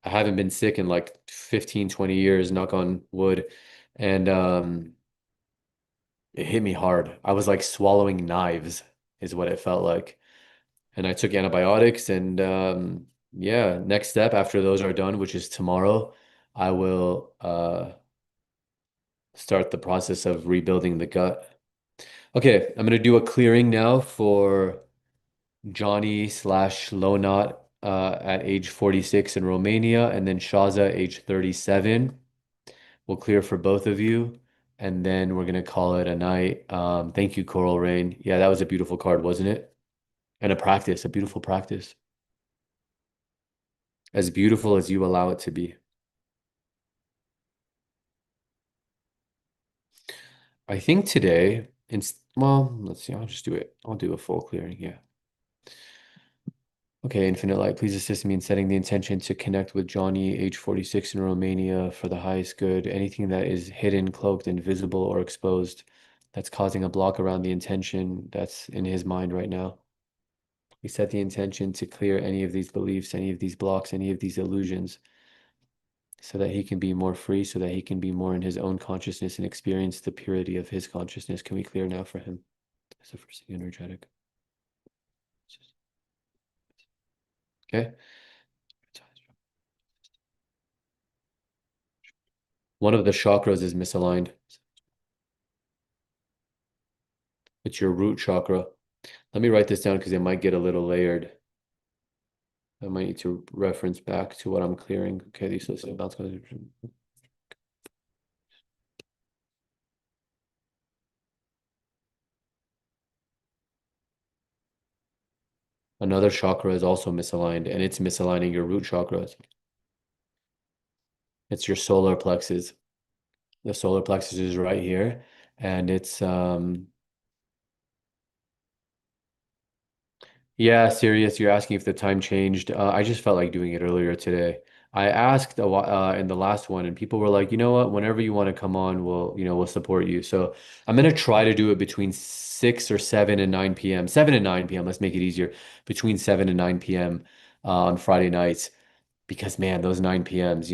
haven't been sick in like 15, 20 years, knock on wood. And it hit me hard. I was like swallowing knives, is what it felt like. And I took antibiotics and yeah, next step after those are done, which is tomorrow, I will start the process of rebuilding the gut. Okay, I'm gonna do a clearing now for Johnny slash Lonat at age 46 in Romania, and then Shaza age 37. We'll clear for both of you, and then we're gonna call it a night. Thank you, Coral Rain. Yeah, that was a beautiful card, wasn't it? And a beautiful practice, as beautiful as you allow it to be. I think today. Well, let's see. I'll just do it. I'll do a full clearing. Yeah. Okay, Infinite Light, please assist me in setting the intention to connect with Johnny, age 46 in Romania, for the highest good. Anything that is hidden, cloaked, invisible, or exposed that's causing a block around the intention that's in his mind right now. We set the intention to clear any of these beliefs, any of these blocks, any of these illusions, so that he can be more free, so that he can be more in his own consciousness and experience the purity of his consciousness. Can we clear now for him? That's the first thing, energetic. Okay. One of the chakras is misaligned. It's your root chakra. Let me write this down because it might get a little layered. I might need to reference back to what I'm clearing. Okay, the associated bounce. Another chakra is also misaligned, and it's misaligning your root chakras. It's your solar plexus. The solar plexus is right here, and it's yeah, serious. You're asking if the time changed. I just felt like doing it earlier today. I asked in the last one, and people were like, you know what? Whenever you want to come on, we'll support you. So I'm gonna try to do it between 6 or 7 and 9 p.m. 7 and 9 p.m. Let's make it easier. Between 7 and 9 p.m. On Friday nights, because man, those 9 p.m.s,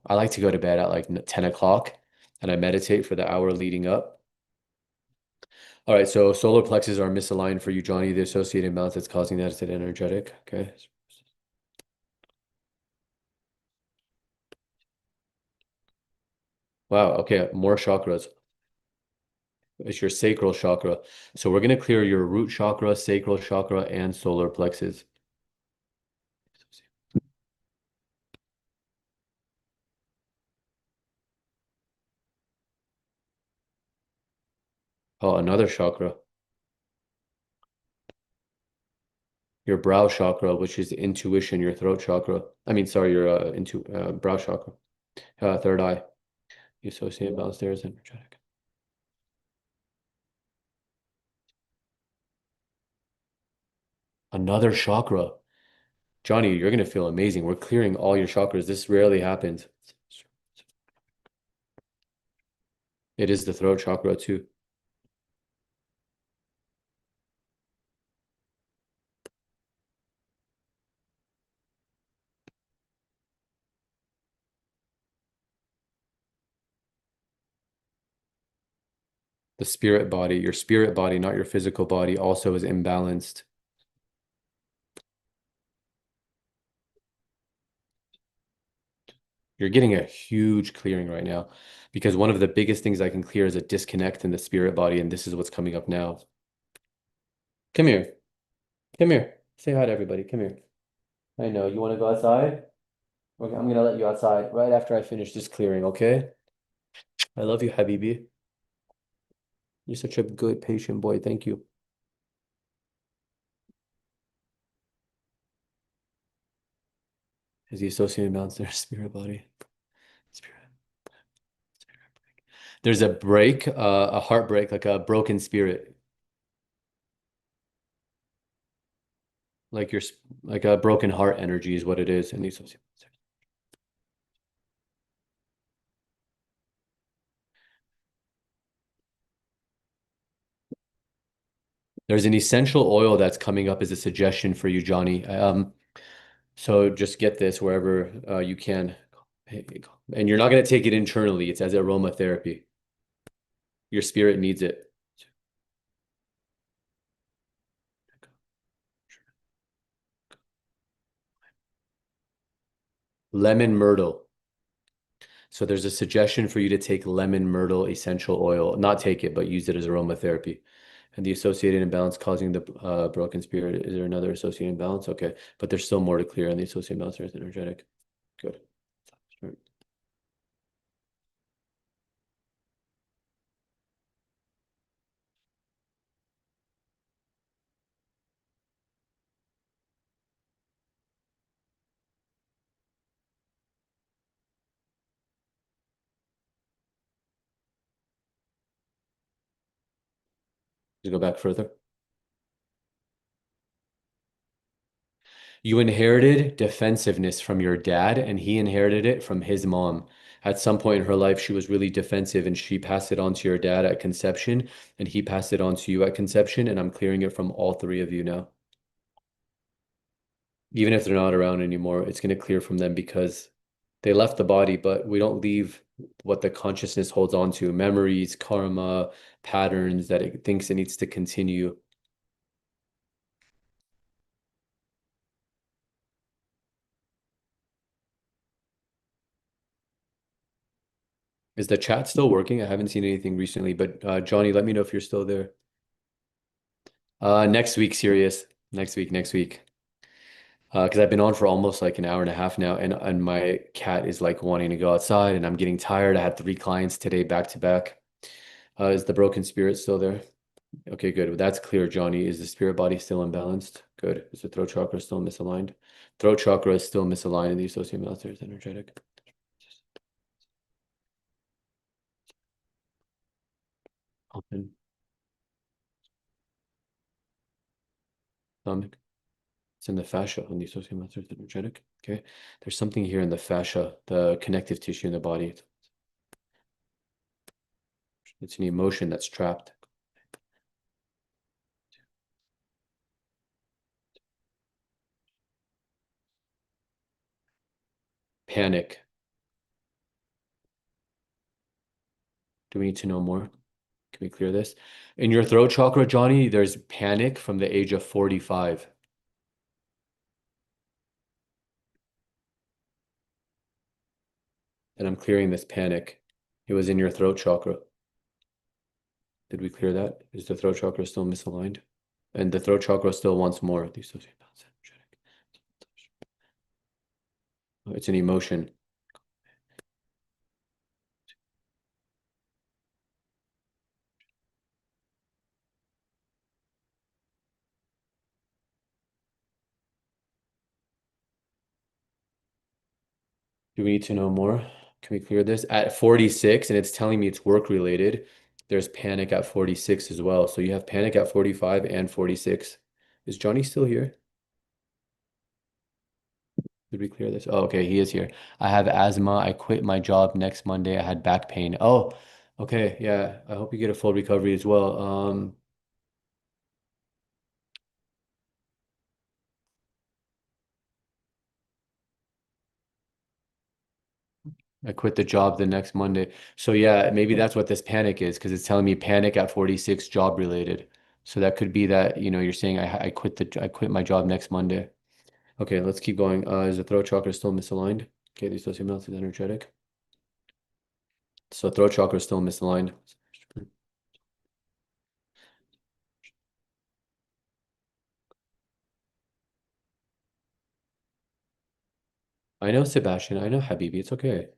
I like to go to bed at like 10 o'clock, and I meditate for the hour leading up. All right, so solar plexus are misaligned for you, Johnny. The associated imbalance that's causing that is it energetic. Okay. Wow. Okay. More chakras. It's your sacral chakra. So we're going to clear your root chakra, sacral chakra, and solar plexus. Oh, another chakra. Your brow chakra, which is intuition, your throat chakra. I mean, sorry, your brow chakra. Third eye. The associated imbalance there is energetic. Another chakra. Johnny, you're going to feel amazing. We're clearing all your chakras. This rarely happens. It is the throat chakra too. The spirit body, your spirit body, not your physical body, also is imbalanced. You're getting a huge clearing right now because one of the biggest things I can clear is a disconnect in the spirit body, and this is what's coming up now. Come here. Come here. Say hi to everybody. Come here. I know. You want to go outside? Okay, I'm gonna let you outside right after I finish this clearing, okay? I love you, Habibi. You're such a good, patient boy. Thank you. Is the associated amounts there? Spirit body. Spirit. There's a break, a heartbreak, like a broken spirit, like like a broken heart energy is what it is. And the associated. There's an essential oil that's coming up as a suggestion for you, Johnny. So just get this wherever you can. And you're not going to take it internally. It's as aromatherapy. Your spirit needs it. Lemon myrtle. So there's a suggestion for you to take lemon myrtle essential oil. Not take it, but use it as aromatherapy. And the associated imbalance causing the broken spirit. Is there another associated imbalance? Okay. But there's still more to clear on the associated imbalance. There's energetic. Good. Just go back further. You inherited defensiveness from your dad, and he inherited it from his mom. At some point in her life, she was really defensive, and she passed it on to your dad at conception, and he passed it on to you at conception, and I'm clearing it from all three of you now. Even if they're not around anymore, it's going to clear from them because they left the body, but we don't leave what the consciousness holds on to, memories, karma, patterns that it thinks it needs to continue. Is the chat still working? I haven't seen anything recently, but Johnny, let me know if you're still there. Next week, serious. Next week. Because I've been on for almost like an hour and a half now, and my cat is like wanting to go outside, and I'm getting tired. I had three clients today back to back. Is the broken spirit still there? Okay, good. Well, that's clear, Johnny. Is the spirit body still imbalanced? Good. Is the throat chakra still misaligned? Throat chakra is still misaligned in the associate masters energetic. Open stomach. It's in the fascia on the associate masters energetic. Okay. There's something here in the fascia, the connective tissue in the body. It's an emotion that's trapped. Panic. Do we need to know more? Can we clear this? In your throat chakra, Johnny, there's panic from the age of 45. And I'm clearing this panic. It was in your throat chakra. Did we clear that? Is the throat chakra still misaligned? And the throat chakra still wants more. It's an emotion. Do we need to know more? Can we clear this? At 46, and it's telling me it's work related, there's panic at 46 as well. So you have panic at 45 and 46. Is Johnny still here? Did we clear this? Oh, okay, he is here. I have asthma. I quit my job next Monday. I had back pain. Oh, okay. Yeah. I hope you get a full recovery as well. I quit the job the next Monday. So yeah, maybe that's what this panic is because it's telling me panic at 46 job related. So that could be that, you're saying I quit my job next Monday. Okay, let's keep going. Is the throat chakra still misaligned? Okay, the associate melts is energetic. So throat chakra is still misaligned. I know Sebastian. I know Habibi. It's okay.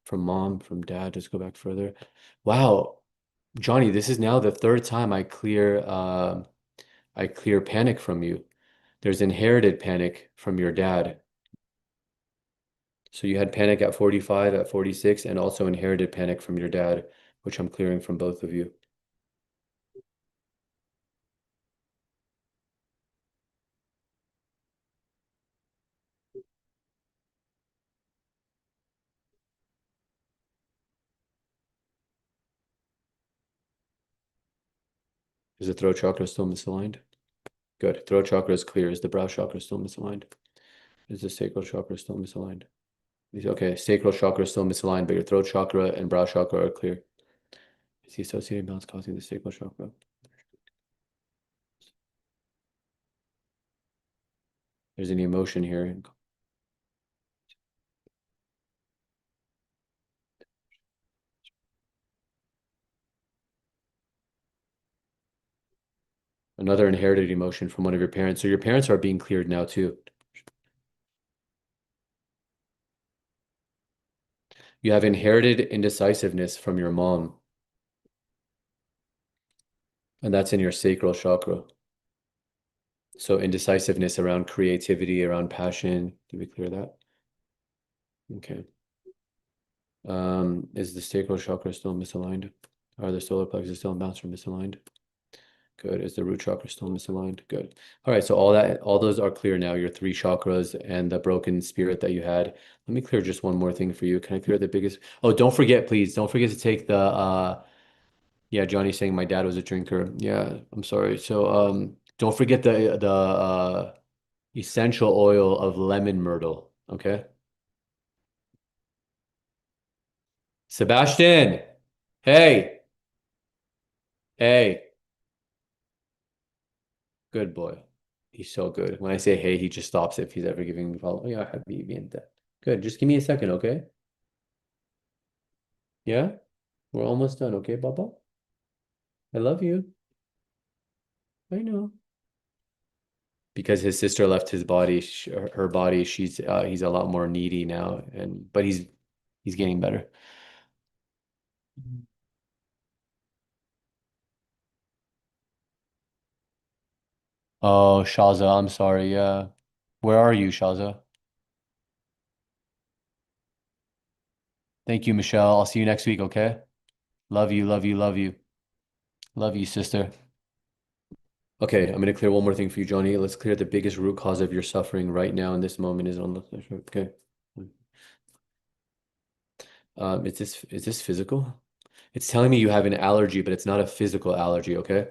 From mom, from dad, just go back further. Wow, Johnny, this is now the third time I clear panic from you. There's inherited panic from your dad. So you had panic at 45, at 46, and also inherited panic from your dad, which I'm clearing from both of you. Is the throat chakra still misaligned? Good. Throat chakra is clear. Is the brow chakra still misaligned? Is the sacral chakra still misaligned? Okay, sacral chakra is still misaligned, but your throat chakra and brow chakra are clear. Is the associated balance causing the sacral chakra? There's any emotion here. Another inherited emotion from one of your parents. So your parents are being cleared now too. You have inherited indecisiveness from your mom, and that's in your sacral chakra. So indecisiveness around creativity, around passion. Did we clear that? Okay. Is the sacral chakra still misaligned? Are the solar plexus still imbalanced or misaligned? Good. Is the root chakra still misaligned? Good. All right. So all those are clear now. Your three chakras and the broken spirit that you had. Let me clear just one more thing for you. Can I clear the biggest? Oh, don't forget, please. Don't forget to take the yeah, Johnny's saying my dad was a drinker. Yeah, I'm sorry. So don't forget the essential oil of lemon myrtle. Okay. Sebastian. Hey. Hey. Good boy. He's so good. When I say hey, he just stops if he's ever giving me a follow. Oh, yeah, habibi and that. Good. Just give me a second, okay? Yeah? We're almost done, okay, Baba? I love you. I know. Because his sister left his body, her body, he's a lot more needy now, and but he's getting better. Oh, Shaza, I'm sorry. Yeah. Where are you, Shaza? Thank you, Michelle. I'll see you next week, okay? Love you, love you, love you. Love you, sister. Okay, I'm gonna clear one more thing for you, Johnny. Let's clear the biggest root cause of your suffering right now in this moment is on the okay. Is this physical? It's telling me you have an allergy, but it's not a physical allergy, okay?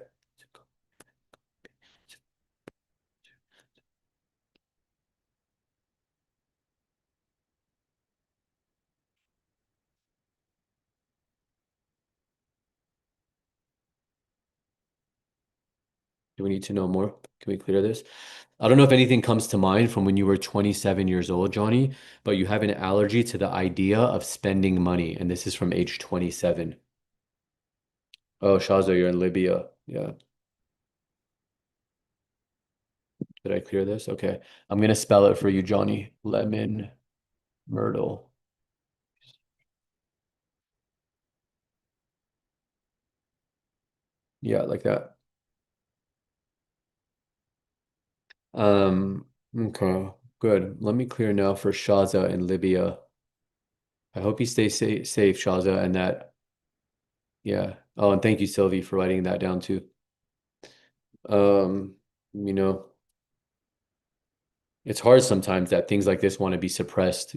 Do we need to know more? Can we clear this? I don't know if anything comes to mind from when you were 27 years old, Johnny, but you have an allergy to the idea of spending money, and this is from age 27. Oh, Shaza, you're in Libya. Yeah. Did I clear this? Okay. I'm gonna spell it for you, Johnny. Lemon myrtle. Yeah, like that. Okay, good. Let me clear now for Shaza in Libya. I hope you stay safe, Shaza, and that, yeah. Oh, and thank you, Sylvie, for writing that down too. Um, you know, it's hard sometimes that things like this want to be suppressed.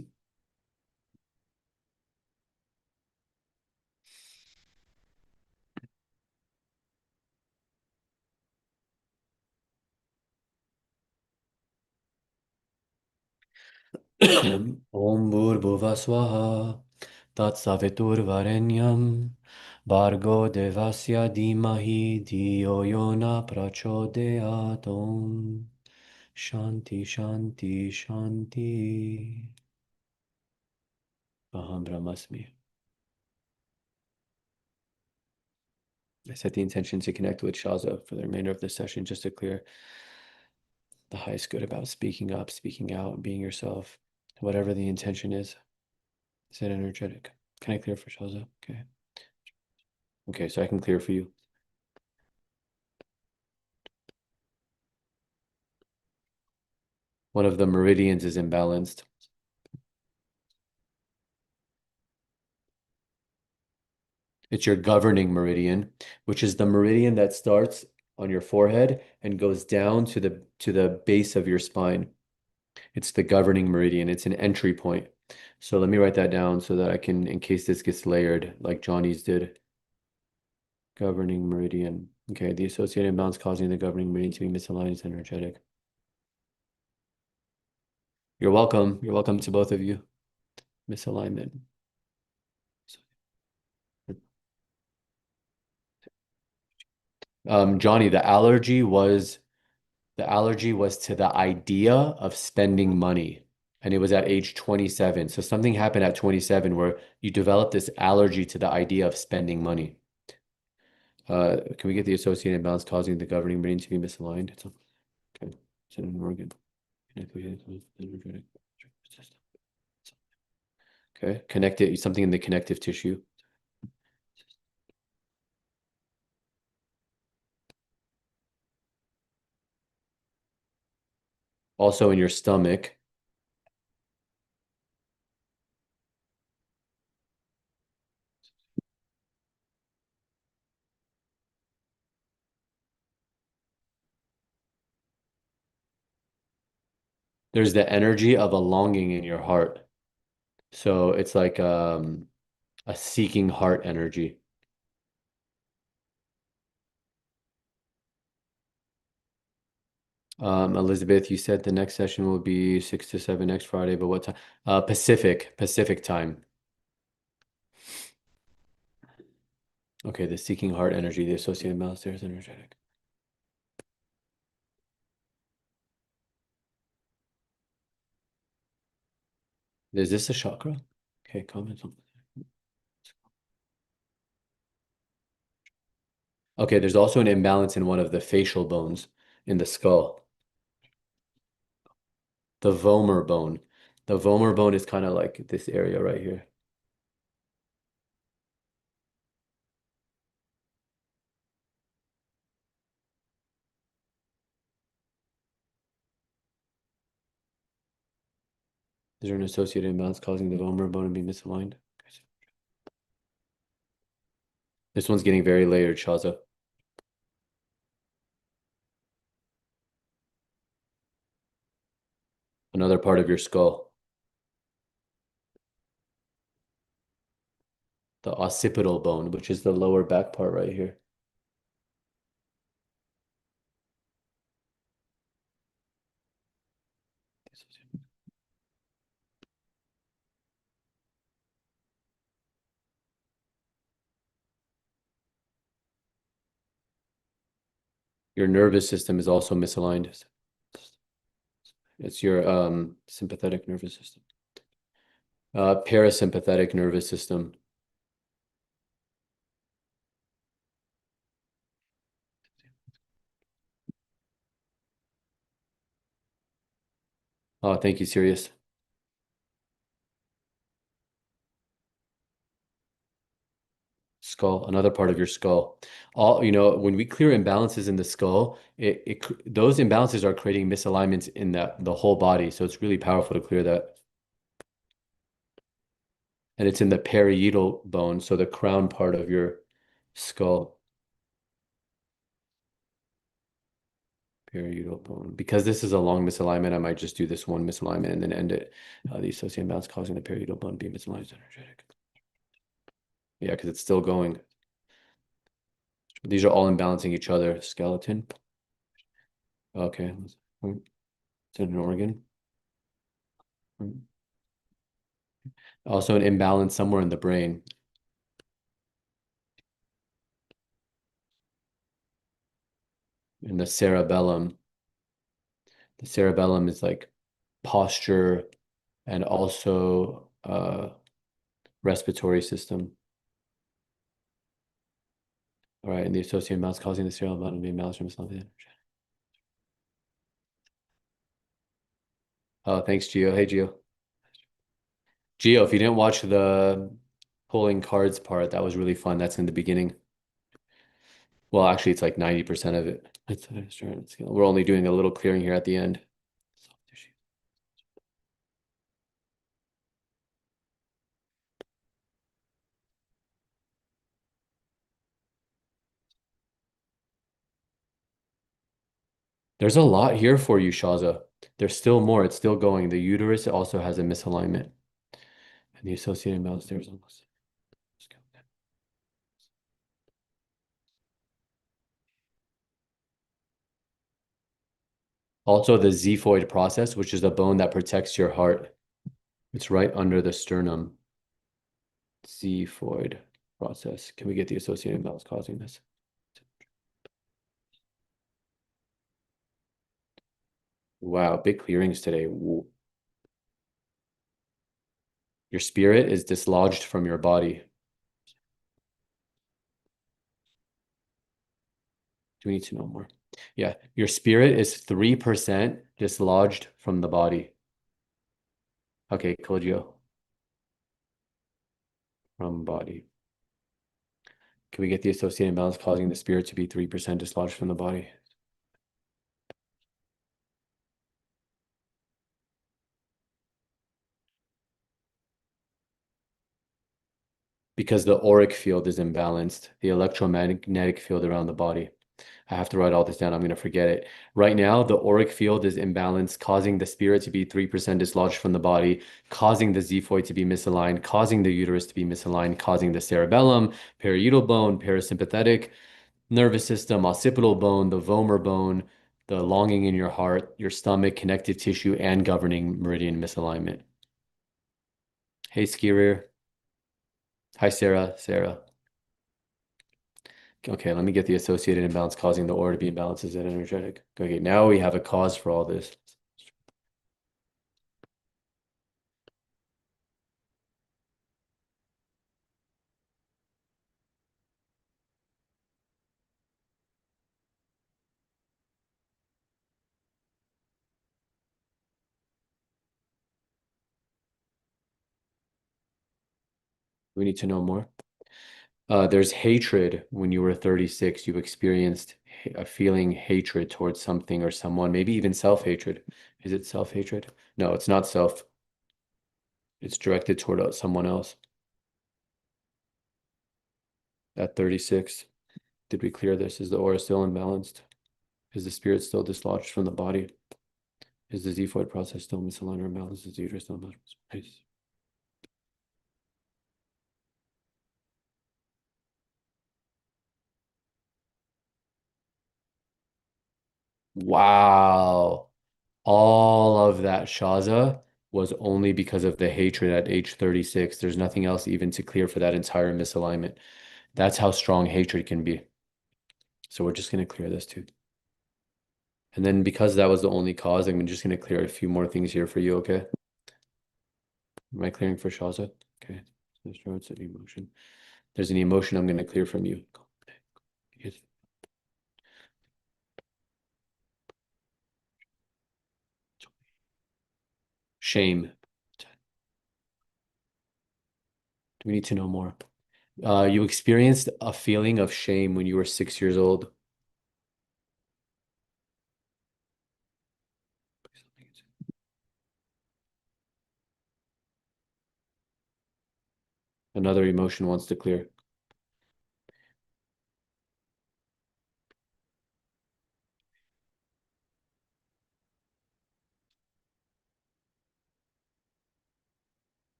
Om Bhurбhuva Swaha Tatsaviturvarenyam Bhargo Devasya Dhimahi Dhiyo Yo Na Prachodayat Om Shanti Shanti Shanti Aham Brahmasmi. I set the intention to connect with Shaza for the remainder of the session just to clear the highest good about speaking up, speaking out, being yourself, whatever the intention is. Is it energetic? Can I clear for Shaza? Okay. Okay, so I can clear for you. One of the meridians is imbalanced. It's your governing meridian, which is the meridian that starts on your forehead and goes down to the base of your spine. It's the governing meridian. It's an entry point. So let me write that down so that I can, in case this gets layered like Johnny's did. Governing meridian. Okay, the associated imbalance causing the governing meridian to be misaligned is energetic. You're welcome. You're welcome to both of you. Misalignment. Johnny, the allergy was to the idea of spending money, and it was at age 27. So something happened at 27 where you developed this allergy to the idea of spending money. Can we get the associated imbalance causing the governing brain to be misaligned? Okay. It's an organ. Okay. Connected, something in the connective tissue. Also in your stomach. There's the energy of a longing in your heart. So it's like a seeking heart energy. Elizabeth, you said the next session will be 6 to 7 next Friday, but what time? Pacific time. Okay, the seeking heart energy, the associated Malastare is energetic. Is this a chakra? Okay, comments on. Okay, there's also an imbalance in one of the facial bones in the skull, the vomer bone. The vomer bone is kind of like this area right here. Is there an associated imbalance causing the vomer bone to be misaligned? This one's getting very layered, Shaza. Another part of your skull, the occipital bone, which is the lower back part right here. Your nervous system is also misaligned. It's your sympathetic nervous system. Parasympathetic nervous system. Oh, thank you, Sirius. Skull, another part of your skull. When we clear imbalances in the skull, those imbalances are creating misalignments in the whole body. So it's really powerful to clear that. And it's in the parietal bone, so the crown part of your skull. Parietal bone. Because this is a long misalignment, I might just do this one misalignment and then end it. The associated imbalance causing the parietal bone to be misaligned is energetic. Yeah, because it's still going. These are all imbalancing each other. Skeleton. Okay. Is it an organ? Also an imbalance somewhere in the brain. In the cerebellum. The cerebellum is like posture and also respiratory system. All right, and the associated amounts causing the cerebellum to be imbalanced from something. Oh, thanks, Gio. Hey, Gio. Gio, if you didn't watch the pulling cards part, that was really fun. That's in the beginning. Well, actually, it's like 90% of it. We're only doing a little clearing here at the end. There's a lot here for you, Shaza. There's still more. It's still going. The uterus also has a misalignment. And the associated imbalance there is almost. Also, the xiphoid process, which is the bone that protects your heart. It's right under the sternum. Xiphoid process. Can we get the associated imbalance causing this? Wow, big clearings today. Your spirit is dislodged from your body. Do we need to know more? Yeah, your spirit is 3% dislodged from the body. Okay, Kojo. From body. Can we get the associated imbalance causing the spirit to be 3% dislodged from the body? Because the auric field is imbalanced, the electromagnetic field around the body. I have to write all this down. I'm going to forget it. Right now, the auric field is imbalanced, causing the spirit to be 3% dislodged from the body, causing the xiphoid to be misaligned, causing the uterus to be misaligned, causing the cerebellum, parietal bone, parasympathetic nervous system, occipital bone, the vomer bone, the longing in your heart, your stomach, connective tissue, and governing meridian misalignment. Hey, Skier. Hi, Sarah. Sarah. Okay, let me get the associated imbalance causing the aura to be imbalanced. Is it energetic? Okay, now we have a cause for all this. We need to know more. There's hatred when you were 36. You experienced a feeling hatred towards something or someone, maybe even self-hatred. Is it self-hatred? No, it's not self. It's directed toward someone else. At 36, did we clear this? Is the aura still imbalanced? Is the spirit still dislodged from the body? Is the xiphoid process still misaligned or imbalanced? Is the uterus still imbalanced? Nice. Wow. All of that Shaza was only because of the hatred at age 36. There's nothing else even to clear for that entire misalignment. That's how strong hatred can be. So we're just going to clear this too. And then because that was the only cause, I'm just going to clear a few more things here for you, okay? Am I clearing for Shaza? Okay. There's an emotion. There's an emotion I'm going to clear from you. Shame. Do we need to know more? You experienced a feeling of shame when you were 6 years old. Another emotion wants to clear.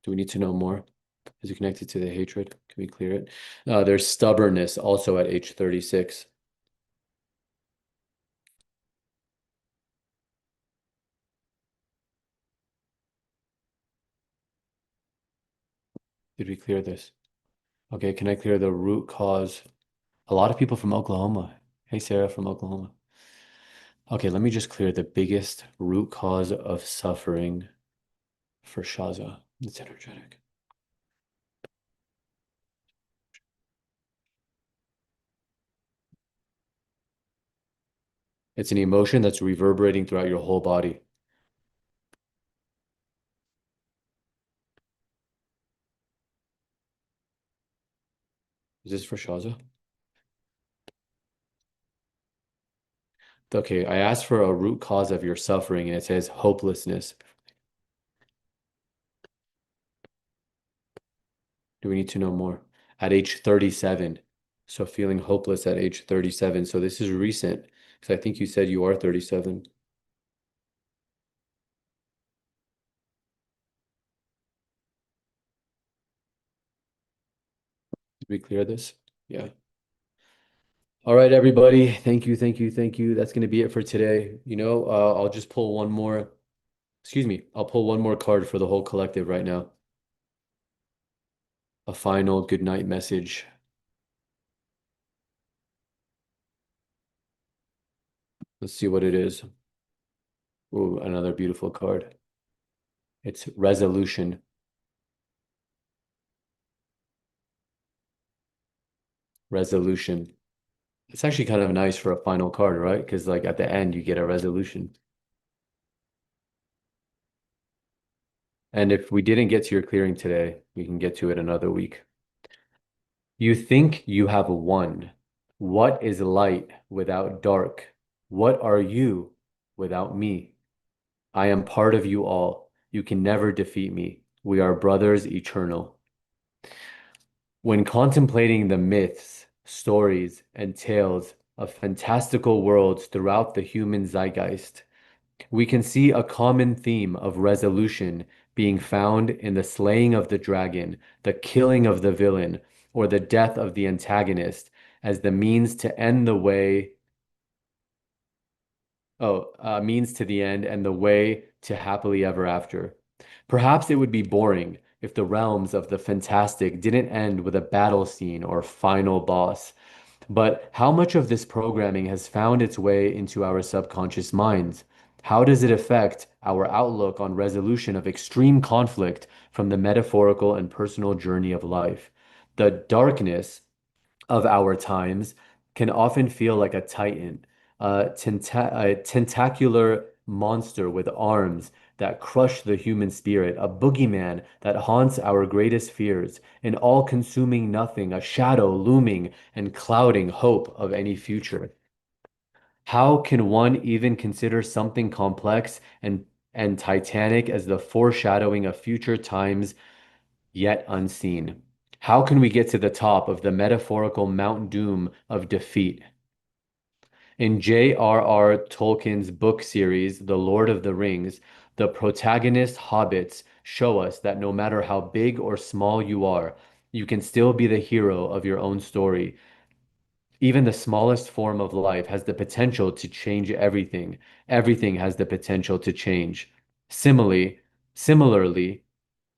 Do we need to know more? Is it connected to the hatred? Can we clear it? There's stubbornness also at age 36. Did we clear this? Okay, can I clear the root cause? A lot of people from Oklahoma. Hey, Sarah from Oklahoma. Okay, let me just clear the biggest root cause of suffering for Shaza. It's energetic. It's an emotion that's reverberating throughout your whole body. Is this for Shaza? Okay, I asked for a root cause of your suffering and it says hopelessness. Do we need to know more? At age 37. So feeling hopeless at age 37. So this is recent because I think you said you are 37. Did we clear this? Yeah. All right, everybody. Thank you, thank you, thank you. That's going to be it for today. I'll just pull one more. Excuse me. I'll pull one more card for the whole collective right now. A final good night message. Let's see what it is. Ooh, another beautiful card. It's resolution. Resolution. It's actually kind of nice for a final card, right? Because like at the end you get a resolution. And if we didn't get to your clearing today, we can get to it another week. You think you have won. What is light without dark? What are you without me? I am part of you all. You can never defeat me. We are brothers eternal. When contemplating the myths, stories, and tales of fantastical worlds throughout the human zeitgeist, we can see a common theme of resolution being found in the slaying of the dragon, the killing of the villain, or the death of the antagonist as the means to end the way, means to the end and the way to happily ever after. Perhaps it would be boring if the realms of the fantastic didn't end with a battle scene or final boss. But how much of this programming has found its way into our subconscious minds? How does it affect our outlook on resolution of extreme conflict from the metaphorical and personal journey of life? The darkness of our times can often feel like a titan, a tentacular monster with arms that crush the human spirit, a boogeyman that haunts our greatest fears, an all-consuming nothing, a shadow looming and clouding hope of any future. How can one even consider something complex and titanic as the foreshadowing of future times yet unseen? How can we get to the top of the metaphorical Mount Doom of defeat? In J.R.R. Tolkien's book series, The Lord of the Rings, the protagonist hobbits show us that no matter how big or small you are, you can still be the hero of your own story. Even the smallest form of life has the potential to change everything. Everything has the potential to change. Similarly,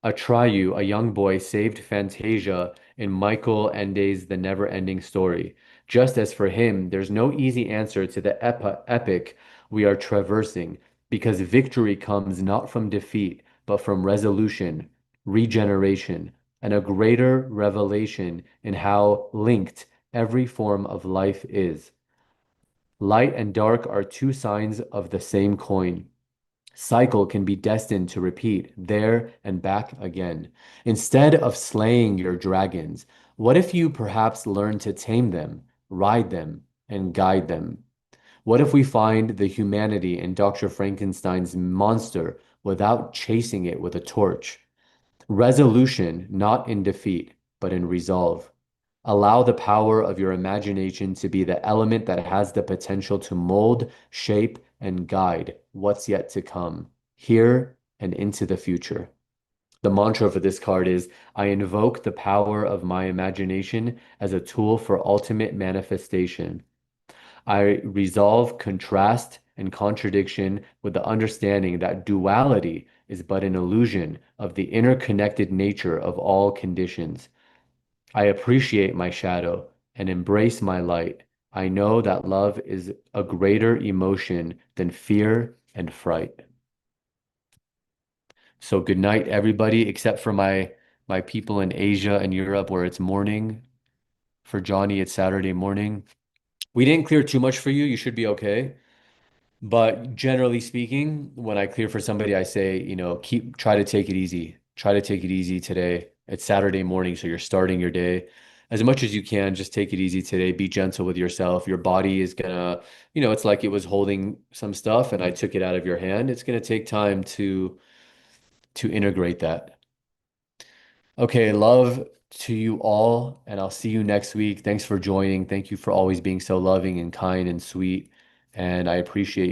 Atreyu, a young boy, saved Fantasia in Michael Ende's The Never-Ending Story. Just as for him, there's no easy answer to the epic we are traversing, because victory comes not from defeat, but from resolution, regeneration, and a greater revelation in how linked every form of life is. Light and dark are two sides of the same coin. Cycle can be destined to repeat there and back again. Instead of slaying your dragons, what if you perhaps learn to tame them, ride them, and guide them? What if we find the humanity in Dr. Frankenstein's monster without chasing it with a torch? Resolution, not in defeat, but in resolve. Allow the power of your imagination to be the element that has the potential to mold, shape, and guide what's yet to come, here and into the future. The mantra for this card is I invoke the power of my imagination as a tool for ultimate manifestation. I resolve contrast and contradiction with the understanding that duality is but an illusion of the interconnected nature of all conditions. I appreciate my shadow and embrace my light. I know that love is a greater emotion than fear and fright. So good night, everybody, except for my people in Asia and Europe where it's morning. For Johnny, it's Saturday morning. We didn't clear too much for you. You should be okay. But generally speaking, when I clear for somebody, I say, try to take it easy. Try to take it easy today. It's Saturday morning, so you're starting your day. As much as you can, just take it easy today. Be gentle with yourself. Your body is gonna, it's like it was holding some stuff and I took it out of your hand. It's gonna take time to integrate that. Okay, love to you all, and I'll see you next week. Thanks for joining. Thank you for always being so loving and kind and sweet, and I appreciate